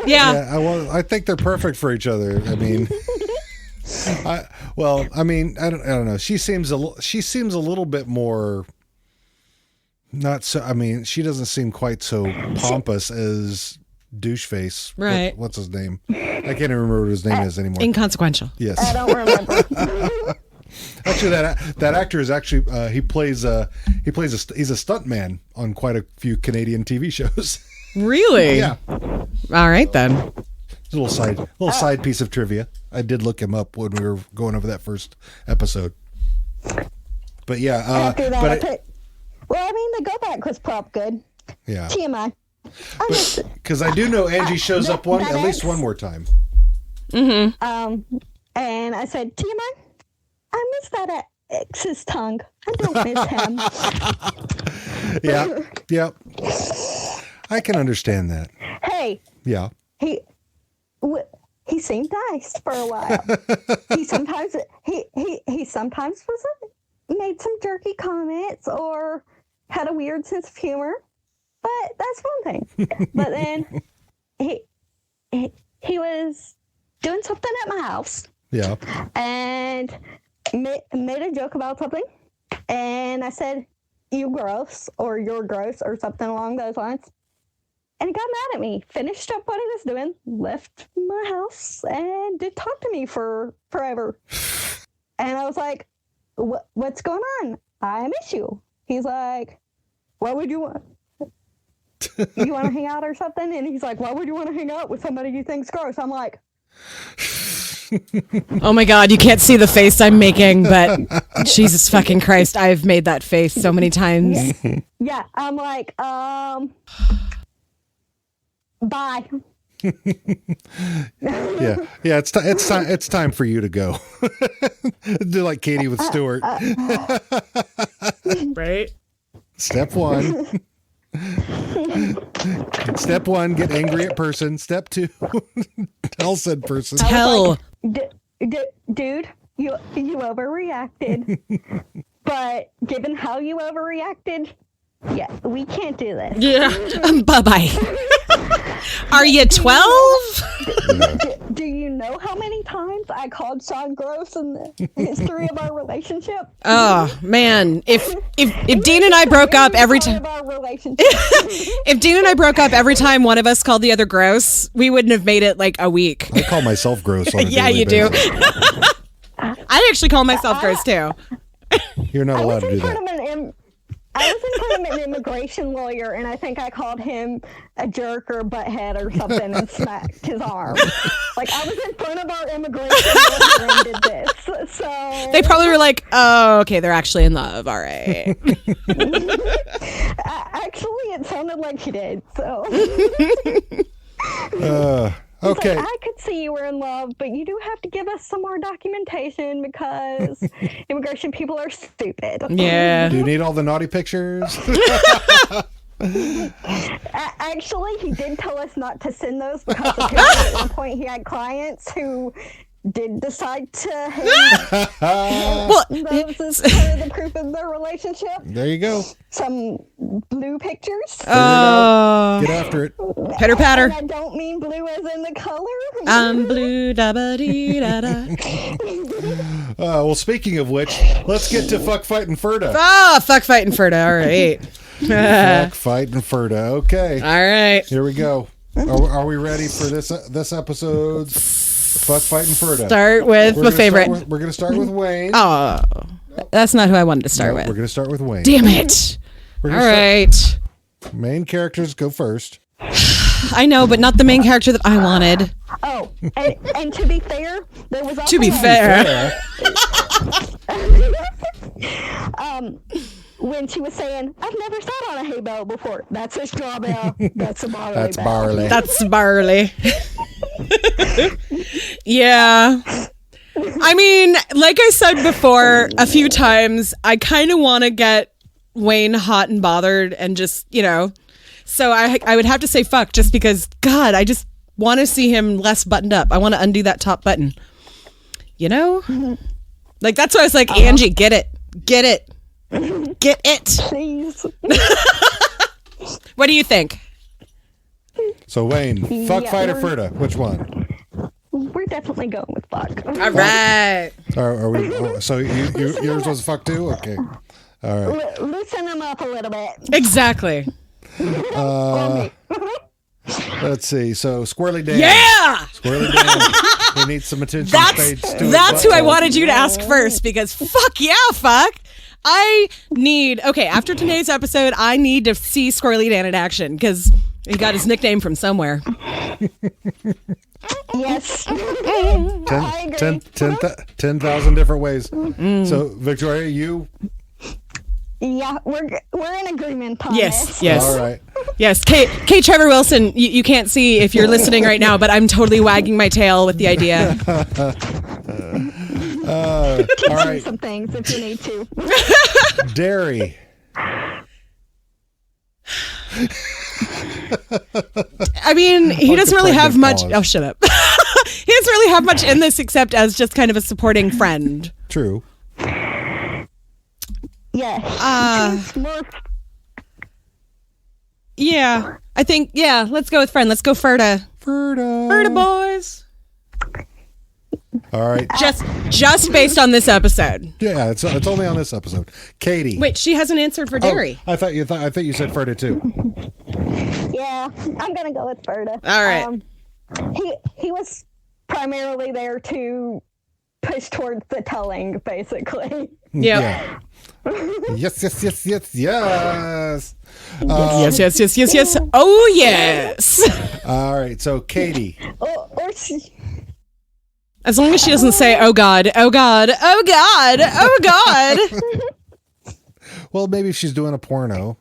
yeah. Yeah, I think they're perfect for each other. I mean, I don't know. She seems a little bit more. Not so. I mean, she doesn't seem quite so pompous as Douche Face. Right. What's his name? I can't even remember what his name is anymore. Inconsequential. Yes. I don't remember. Actually, that actor is actually he's a stuntman on quite a few Canadian TV shows. Really? Yeah. All right then. A little side piece of trivia. I did look him up when we were going over that first episode. But yeah, After that, but the go back was prop good. yeah, TMI. because I do know Angie shows up at least one more time. And I said, TMI, I miss that ex's tongue. I don't miss him. Yeah. I can understand that. Hey, Yeah. he seemed nice for a while. he sometimes made some jerky comments or had a weird sense of humor, but that's one thing. But then he was doing something at my house Yeah. and made a joke about something, and I said, "You gross," or "You're gross," or something along those lines. And he got mad at me, finished up what he was doing, left my house, and did talk to me for forever. And I was like, what's going on? I miss you. He's like, what would you want? You want to hang out or something? And he's like, why would you want to hang out with somebody you think's gross? I'm like, Oh my God, you can't see the face I'm making, but Jesus fucking Christ, I've made that face so many times. yeah. I'm like, bye. Yeah. It's time for you to go. Do like Katie with Stewart. Right? Step 1. Step 1, get angry at person. Step 2, tell said person. Hell. Dude, you overreacted. But given how you overreacted, yeah, we can't do this. Yeah. Bye-bye. Are you 12? Do you know how many times I called Sean gross in the history of our relationship? Oh, man. If Dean and I broke up every time... Of our relationship. If Dean and I broke up every time one of us called the other gross, we wouldn't have made it like a week. I call myself gross on a Yeah, daily you do. basis. I actually call myself gross too. You're not allowed to do that. I was in front of an immigration lawyer, and I think I called him a jerk or butthead or something and smacked his arm. Like, I was in front of our immigration lawyer and did this. So They probably were like, oh, okay, they're actually in love. All right. actually, it sounded like he did. So Okay. I could see you were in love, but you do have to give us some more documentation because immigration people are stupid. Yeah. Do you need all the naughty pictures? Actually, he did tell us not to send those because apparently at one point he had clients who did decide to hang Well, those as part of the proof of their relationship. There you go. Some blue pictures. oh, Get after it. pitter patter. And I don't mean blue as in the color. I'm blue, da ba dee da da. Well, speaking of which, let's get to Fuck Fightin' Ferda. Ah, fuck fighting Ferda. All right. Fuck Fightin' Ferda. Okay. All right. Here we go. Are we ready for this episode's Fuck Fighting Ferda? Start with We're my gonna favorite. we're going to start with Wayne. Oh, that's not who I wanted to start We're with. going to start with Wayne. Damn it. We're All gonna start- right. Main characters go first. I know, but not the main character that I wanted. Oh, and to be fair, there was also To be fair. when she was saying, "I've never sat on a hay bale before." That's a straw bale. That's a barley That's bale. barley. That's barley. Yeah. I mean, like I said before a few times, I kind of want to get Wayne hot and bothered and just, so I would have to say fuck just because, God, I just want to see him less buttoned up. I want to undo that top button. Like, that's why I was like, Angie, get it. Get it. Get it. Please. What do you think? So Wayne, Fuck Yeah, Fighter we're- Ferda. Which one? We're definitely going with fuck. All right. Are we? So yours was fuck too? Okay. All right. Loosen them up a little bit. Exactly. Let's see. So Squirrely Dan. Yeah. Squirrely Dan. He needs some attention. paid to his That's who I butthole. wanted you to ask first because fuck yeah, fuck. After today's episode, I need to see Squirrely Dan in action because he got his nickname from somewhere. Yes. I agree. 10,000 different ways. So Victoria, you. Yeah, we're in agreement on Yes, this. yes. All right. Yes, Kate Trevor Wilson, you can't see if you're listening right now, but I'm totally wagging my tail with the idea. All right. Some things if you need to. Derry. I mean, he doesn't really have much. pause. Oh, shut up. He doesn't really have much in this except as just kind of a supporting friend. True. Yeah. He's more Yeah, I think, let's go with friend. Let's go Ferda. Ferda. Ferda boys. All right. Just based on this episode. Yeah, it's only on this episode. Katie. Wait, she hasn't answered for Oh, Derry. I thought you said Ferda too. Yeah, I'm gonna go with Ferda. All right. He was primarily there to push towards the telling, basically. Yeah. Yes. Yes. Oh, yes. All right. So Katie. Or she, As long as she doesn't say, oh, God, oh, God, oh, God, oh, God. Well, maybe if she's doing a porno.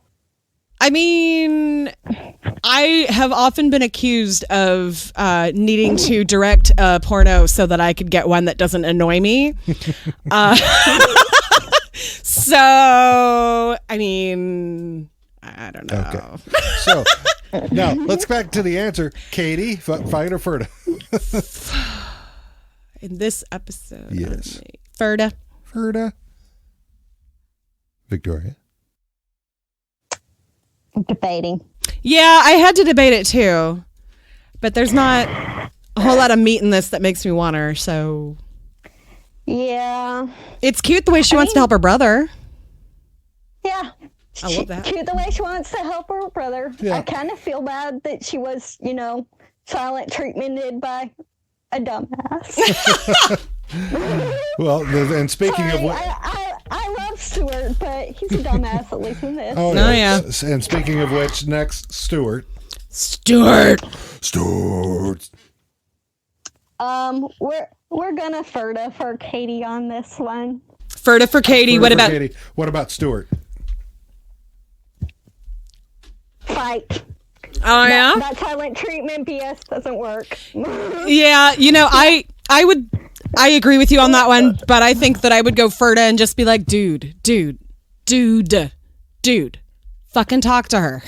I mean, I have often been accused of needing to direct a porno so that I could get one that doesn't annoy me. So, I mean, I don't know. Okay. So now let's back to the answer. Katie, fight or Ferda? In this episode, Yes. Ferda. Ferda. Victoria. debating. Yeah, I had to debate it too, but there's not a whole lot of meat in this that makes me want her. So Yeah. it's cute the way she wants to help her brother. Yeah. I love that. Cute the way she wants to help her brother. Yeah. I kind of feel bad that she was, silent treatmented by a dumbass. Well, and speaking of Sorry, what. I love Stuart, but he's a dumbass at least in this. Oh, Oh, yeah. And speaking of which, next, Stuart. Stuart. We're gonna Ferda for Katie on this one. Ferda for Katie. Ferda What for about Katie. What about Stuart? Fight. Oh yeah. That silent treatment BS doesn't work. Yeah, I agree with you on that one, but I think that I would go Ferda and just be like, dude, fucking talk to her.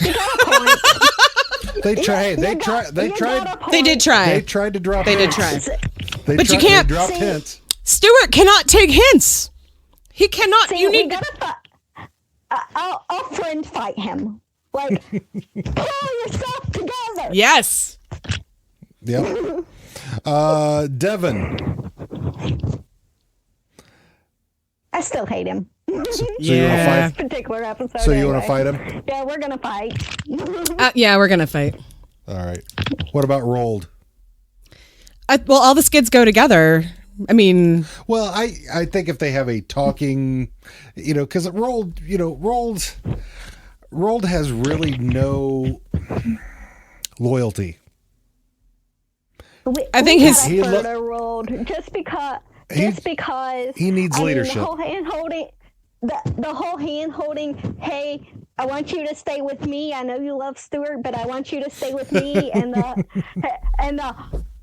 They tried. They You got tried. a point. They did try. They tried to drop. They did hints. try. But you can't- They dropped See? hints. Stuart cannot take hints. He cannot. See, you we need. gotta I'll friend fight him. Like, pull yourself together. Yes. Yep. Devin. I still hate him. So you want to fight? Particular episode. So you want anyway. to fight him? Yeah, we're gonna fight. Yeah, we're gonna fight. All right. What about Rolled? Well, all the skids go together. I mean, Well, I think if they have a talking, because Rolled has really no loyalty. I think his- He lo- rolled just because. He- Just because he needs leadership. The whole hand holding. The whole hand holding. Hey, I want you to stay with me. I know you love Stuart, but I want you to stay with me. And the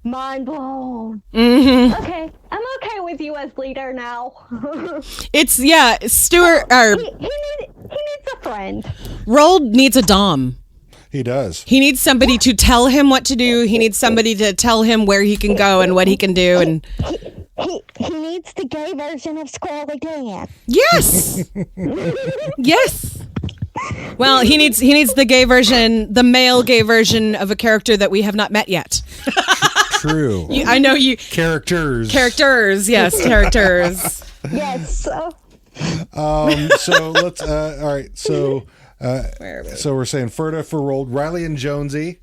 mind blown. Mm-hmm. Okay, I'm okay with you as leader now. it's Stuart or he needs a friend. Rold needs a dom. He does. He needs somebody to tell him what to do. He needs somebody to tell him where he can go and what he can do. And He needs the gay version of Squirrely Dan. yes, yes. Well, he needs the gay version, the male gay version of a character that we have not met yet. True. I know you. Characters. Yes, characters. Yes. So So let's. All right. So. Where are we? So we're saying Ferda for Rolled, Riley and Jonesy.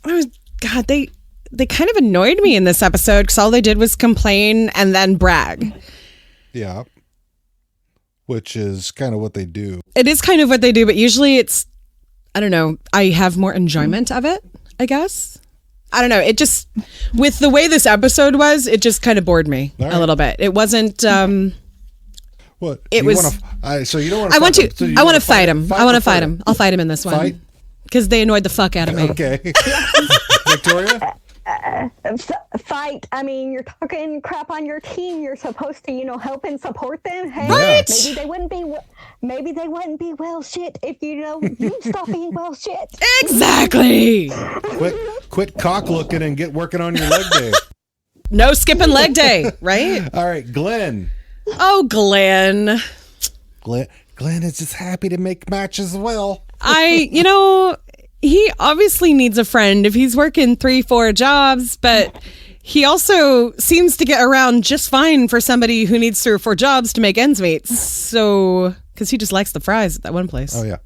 God, they kind of annoyed me in this episode because all they did was complain and then brag. Yeah. Which is kind of what they do. It is kind of what they do, but usually it's, I don't know, I have more enjoyment of it, I guess. I don't know. It just, with the way this episode was, it just kind of bored me All right. a little bit. It wasn't, What? It You was- so you don't want to. I want to, I want to fight him. I want to fight him. I'll fight him in this Fight? one. Because they annoyed the fuck out of me. Okay. Victoria. fight. I mean, you're talking crap on your team. You're supposed to, help and support them. Hey, Right. maybe they wouldn't be. Maybe they wouldn't be well shit if you stop being well shit. Exactly. Quit cock looking and get working on your leg day. No skipping leg day, right? All right, Glenn. Oh, Glenn. Glenn is just happy to make matches as well. He obviously needs a friend if he's working 3-4 jobs, but he also seems to get around just fine for somebody who needs 3 or 4 jobs to make ends meet. So, because he just likes the fries at that one place. Oh yeah.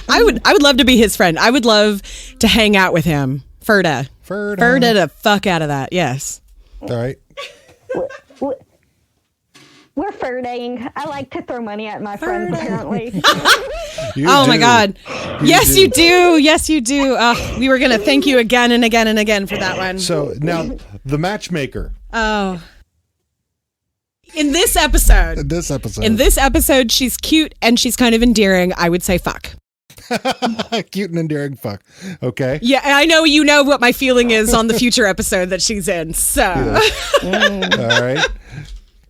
I would love to be his friend. I would love to hang out with him. Ferda the fuck out of that. Yes. All right. We're flirting. I like to throw money at my friends. Apparently, You Oh my do. God. Yes, you do. Yes, you do. We were going to thank you again and again and again for that one. So now the matchmaker. Oh. In this episode, In this episode. she's cute and she's kind of endearing. I would say fuck. Cute and endearing. Fuck. Okay. Yeah, I know you know what my feeling is on the future episode that she's in. So, All right.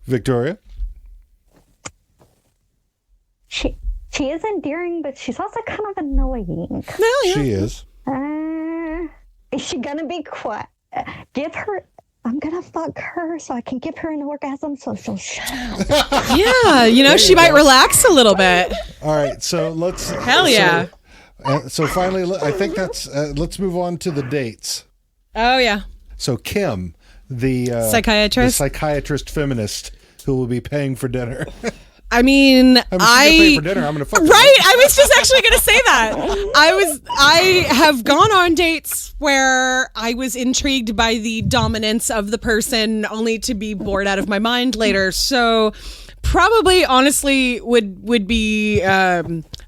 Victoria. she is endearing, but she's also kind of annoying. well, yeah. She is. Is she gonna be quiet? Give her. I'm gonna fuck her so I can give her an orgasm so she'll shut up. Yeah, she might relax a little bit. All right. So let's. Hell yeah. So finally, I think that's. Let's move on to the dates. Oh, yeah. So Kim, the Psychiatrist? the psychiatrist feminist who will be paying for dinner. I mean, She's gonna pay for dinner. I'm gonna fuck her. Right, I was just actually going to say that. I have gone on dates where I was intrigued by the dominance of the person only to be bored out of my mind later. So probably honestly would be I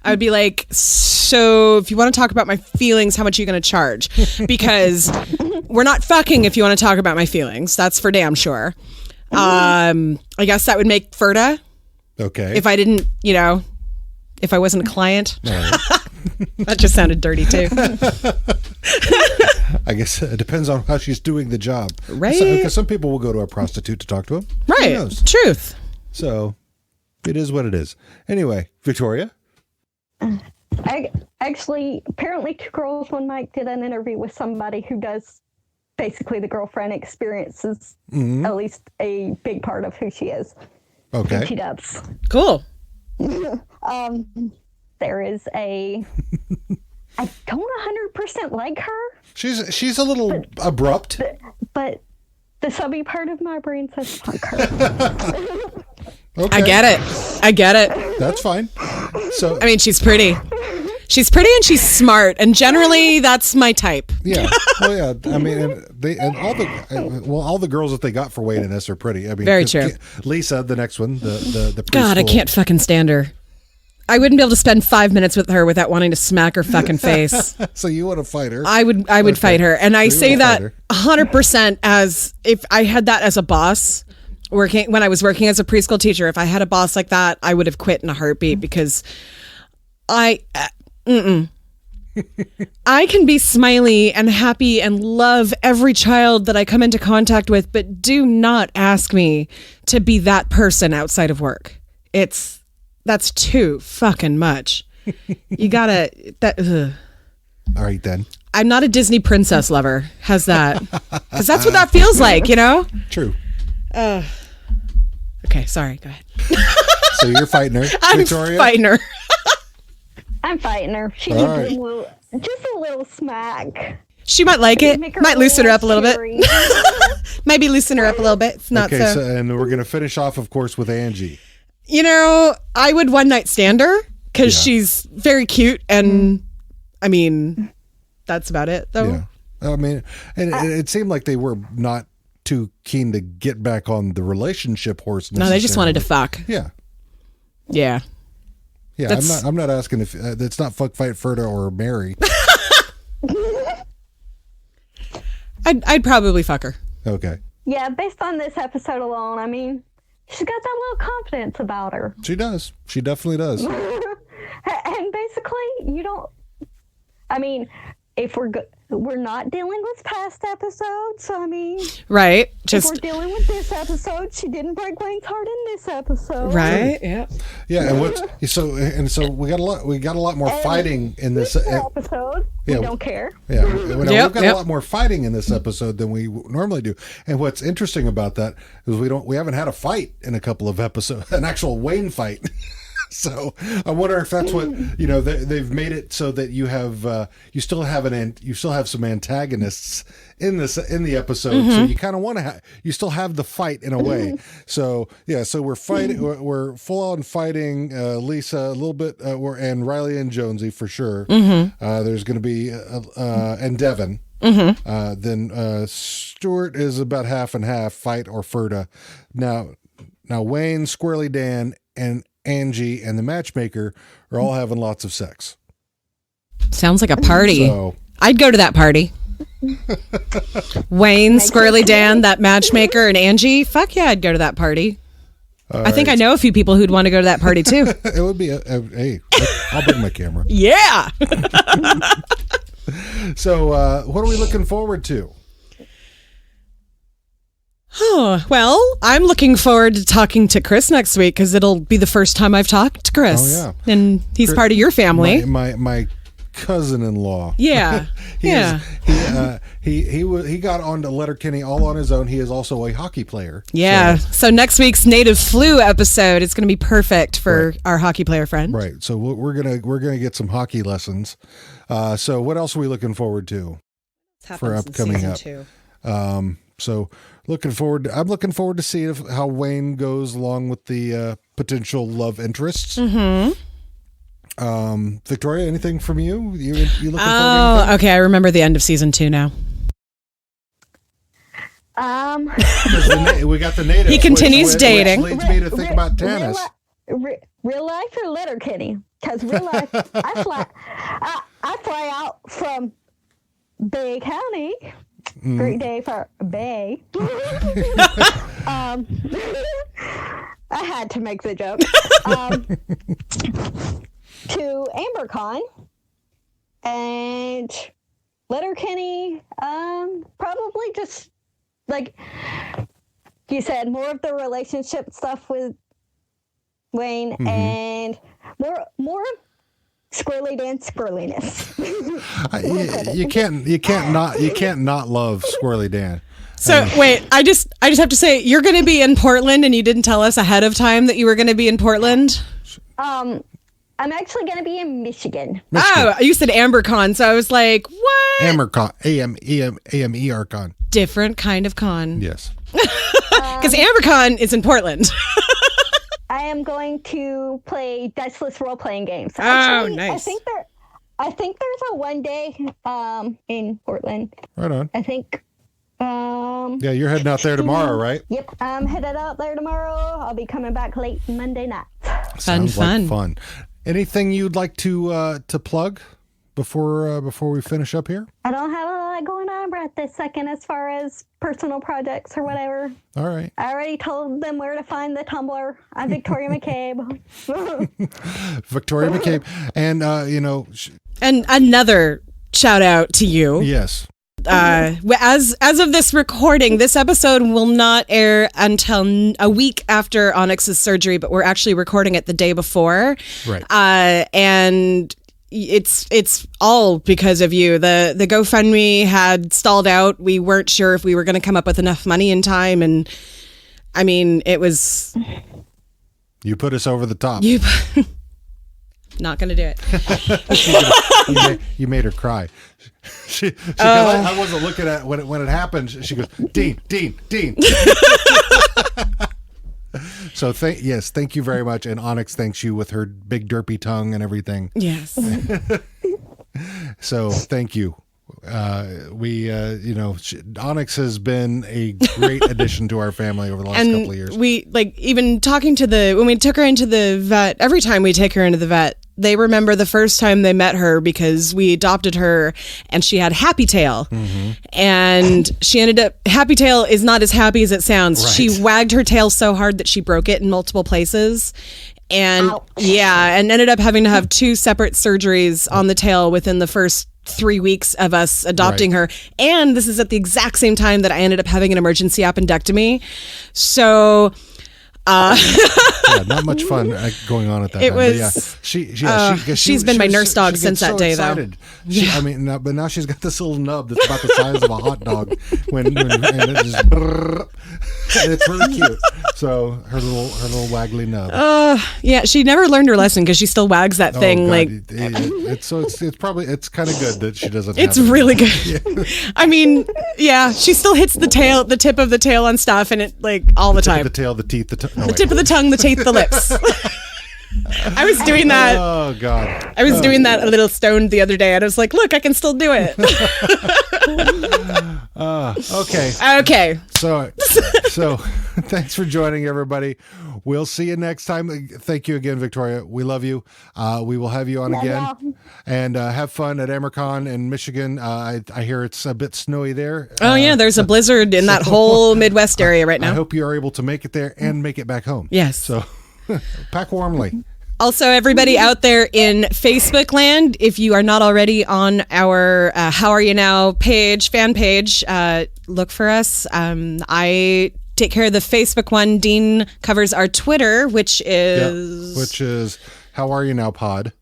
would be like, so if you want to talk about my feelings, how much are you going to charge? Because we're not fucking if you want to talk about my feelings. That's for damn sure. I guess that would make Ferda. Okay. If I didn't, if I wasn't a client. That just sounded dirty too. I guess it depends on how she's doing the job. Right. Because some people will go to a prostitute to talk to him. Who Right. knows? Truth. So it is what it is. Anyway, Victoria. Apparently, 2 Girls, 1 Mic did an interview with somebody who does basically the girlfriend experiences at least a big part of who she is. Okay. And she does. Cool. There is I don't 100% like her, She's a little abrupt. but the subby part of my brain says fuck her. Okay. I get it. That's fine. So I mean, she's pretty. She's pretty and she's smart, and generally that's my type. yeah, well, yeah. I mean, and all the girls that they got for Wayne and this are pretty. I mean, Very true. Lisa, the next one, the God, I preschool- can't fucking stand her. I wouldn't be able to spend 5 minutes with her without wanting to smack her fucking face. So you want to fight her? I would fight her, and I You say would that fight her. 100% as if I had that as a boss when I was working as a preschool teacher. If I had a boss like that, I would have quit in a heartbeat because I can be smiley and happy and love every child that I come into contact with, but do not ask me to be that person outside of work. That's too fucking much. You gotta All right then. I'm not a Disney princess lover. How's that? Because that's what that feels like, you know? True. Okay, sorry. Go ahead. So you're fighting her, I'm Victoria. fighting her. I'm fighting her. She All needs right. just a little smack. She might like it. Make her Might loosen her up a little bit. cheery. Maybe loosen her up a little bit. It's not Okay, so. and we're gonna finish off, of course, with Angie. You know, I would one night stand her because Yeah. she's very cute, and I mean, that's about it, though. Yeah. I mean, and it seemed like they were not too keen to get back on the relationship horse. No, they just wanted to fuck. Yeah. Yeah. Yeah, That's- I'm not asking if it's not fuck, fight, Ferda, or Mary. I'd probably fuck her. Okay, Yeah, based on this episode alone, I mean, she's got that little confidence about her. she does. She definitely does. And basically, you don't. I mean, if we're not dealing with past episodes, so I mean, Right. if Just we're dealing with this episode, she didn't break Wayne's heart in this episode. right. Yeah. Yeah, and so we got a lot more fighting in this. Episode, yeah. we don't care. Yeah, we've got yep. a lot more fighting in this episode than we normally do. And what's interesting about that is we haven't had a fight in a couple of episodes, an actual Wayne fight. So I wonder if that's what they've made it so that you have you still have some antagonists in the episode. So you kind of want to you still have the fight in a way. So yeah, so we're fighting, we're full on fighting Lisa a little bit, and Riley and Jonesy for sure. There's going to be and Devin. Then Stuart is about half and half, fight or Ferda. Now Wayne, Squirrely Dan, and Angie and the matchmaker are all having lots of sex. Sounds like a party. So I'd go to that party. Wayne, Squirrely Dan, that matchmaker, and Angie. Fuck yeah, I'd go to that party. I think I know a few people who'd want to go to that party too. it would be hey, I'll bring my camera. Yeah. So what are we looking forward to? Oh, well, I'm looking forward to talking to Chris next week because it'll be the first time I've talked to Chris. Oh, And he's part of your family. My cousin-in-law. Yeah. Yeah. He got onto Letterkenny all on his own. He is also a hockey player. Yeah. So next week's Native Flu episode is going to be perfect for our hockey player friend. Right. So we're gonna get some hockey lessons. So what else are we looking forward to for upcoming up? So I'm looking forward to see how Wayne goes along with the potential love interests. Victoria, anything from you? You looking forward to anything? Okay. I remember the end of season 2 now. We got the native. He continues dating. Which leads me to think about Tanis. Real life or Letterkenny? Because real life, I fly out from Bay County. Great day for Bay. I had to make the joke. To AmberCon and Letterkenny, probably just like you said, more of the relationship stuff with Wayne and more Squirrely Dan Squirreliness. You can't not love Squirrely Dan. So wait, I just have to say, you're going to be in Portland, and you didn't tell us ahead of time that you were going to be in Portland. I'm actually going to be in Michigan. Oh, you said AmberCon, so I was like, what? AmerCon, AMERCon. Different kind of con. Yes. Because AmberCon is in Portland. I am going to play Diceless role-playing games. Nice. I think there's a one day in Portland. Right on. I think. Yeah, you're heading out there tomorrow, right? Yep, I'm headed out there tomorrow. I'll be coming back late Monday night. Sounds Fun. like fun. Anything you'd like to plug before we finish up here? I don't have a lot going on right this second as far as personal projects or whatever. All right. I already told them where to find the Tumblr. I'm Victoria McCabe. Victoria McCabe. And, And another shout out to you. yes. As of this recording, this episode will not air until a week after Onyx's surgery, but we're actually recording it the day before. Right. And it's all because of you. The GoFundMe had stalled out. We weren't sure if we were going to come up with enough money in time, and I mean, it was You put us over the top. you. Not going to do it. You made her cry. I wasn't looking at when it happened. She goes, Dean. So thank you very much. And Onyx thanks you with her big derpy tongue and everything. Yes. So thank you. Onyx has been a great addition to our family over the last couple of years. We even talking to when we took her into the vet, every time we take her into the vet, they remember the first time they met her because we adopted her and she had Happy Tail. Mm-hmm. And she ended up, Happy Tail is not as happy as it sounds. Right. She wagged her tail so hard that she broke it in multiple places. And Ouch. and ended up having to have 2 separate surgeries on the tail within the first 3 weeks of us adopting her. And this is at the exact same time that I ended up having an emergency appendectomy. So not much fun going on at that It time. was- But she's been my nurse dog since that day, though. But now she's got this little nub that's about the size of a hot dog. And it just brrr, and it's really cute. So her little waggly nub. she never learned her lesson because she still wags that thing. God, Like it's probably kind of good that she doesn't. it's have it. really good. I mean, she still hits the tip of the tail on stuff, and it like all the time. The tail, the teeth, The tip of the tongue, the teeth, the lips. I was doing that. Oh God! I was doing that a little stoned the other day, and I was like, "Look, I can still do it." Okay. Okay. So thanks for joining, everybody. We'll see you next time. Thank you again, Victoria. We love you. We will have you on again. y'all. And have fun at AmeriCon in Michigan. I hear it's a bit snowy there. Oh yeah, there's a blizzard in that whole Midwest area right I now. hope you are able to make it there and make it back home. Yes. So pack warmly. Also, everybody out there in Facebook land, if you are not already on our How Are You Now fan page, look for us. I take care of the Facebook one. Dean covers our Twitter, which is How Are You Now Pod.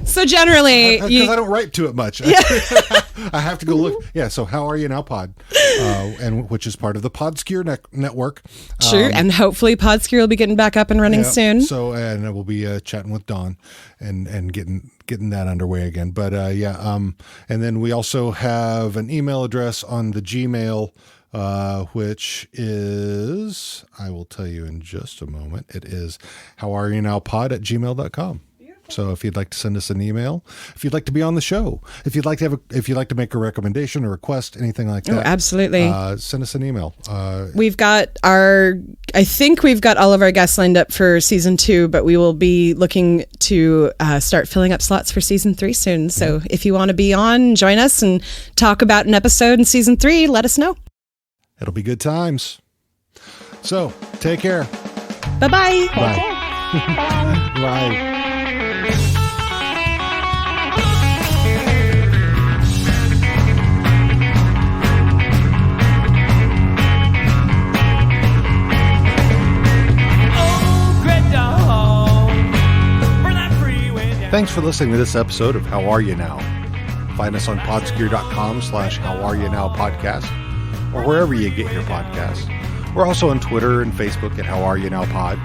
So generally, Because I don't write to it much. I have to go look. Yeah, so How Are You Now Pod, and which is part of the Podskier network. True, and hopefully Podskier will be getting back up and running Yeah, soon. So, and we'll be chatting with Dawn and getting that underway again. But and then we also have an email address on the Gmail, which is, I will tell you in just a moment. It is howareyounowpod@gmail.com. So if you'd like to send us an email, if you'd like to be on the show, if you'd like to make a recommendation or request, anything like that, absolutely. Send us an email. We've got I think we've got all of our guests lined up for season 2, but we will be looking to start filling up slots for season 3 soon. So if you want to be on, join us and talk about an episode in season 3, let us know. It'll be good times. So take care. Bye-bye. Bye. Bye. Thanks for listening to this episode of How Are You Now? Find us on podscure.com/HowAreYouNowPodcast or wherever you get your podcasts. We're also on Twitter and Facebook at How Are You Now Pod.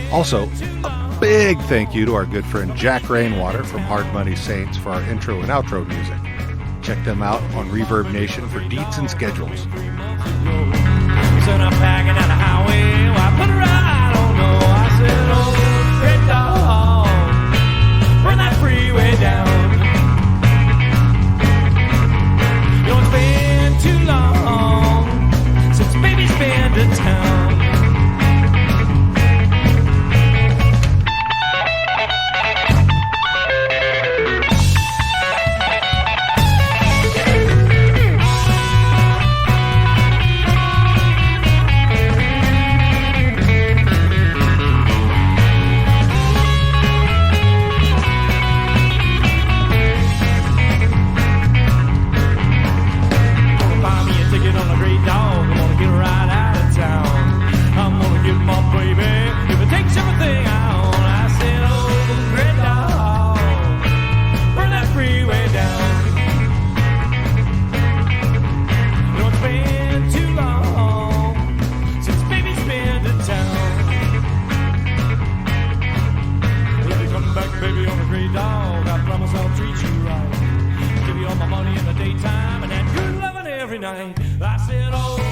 Also, a big thank you to our good friend Jack Rainwater from Hard Money Saints for our intro and outro music. Check them out on Reverb Nation for deets and schedules. So I'm packing down the highway. Well, I put her I don't know. I said, oh, great dog, burn that freeway down. You know, it's been too long since baby's been to town. Daytime and that good loving every night. I said, oh.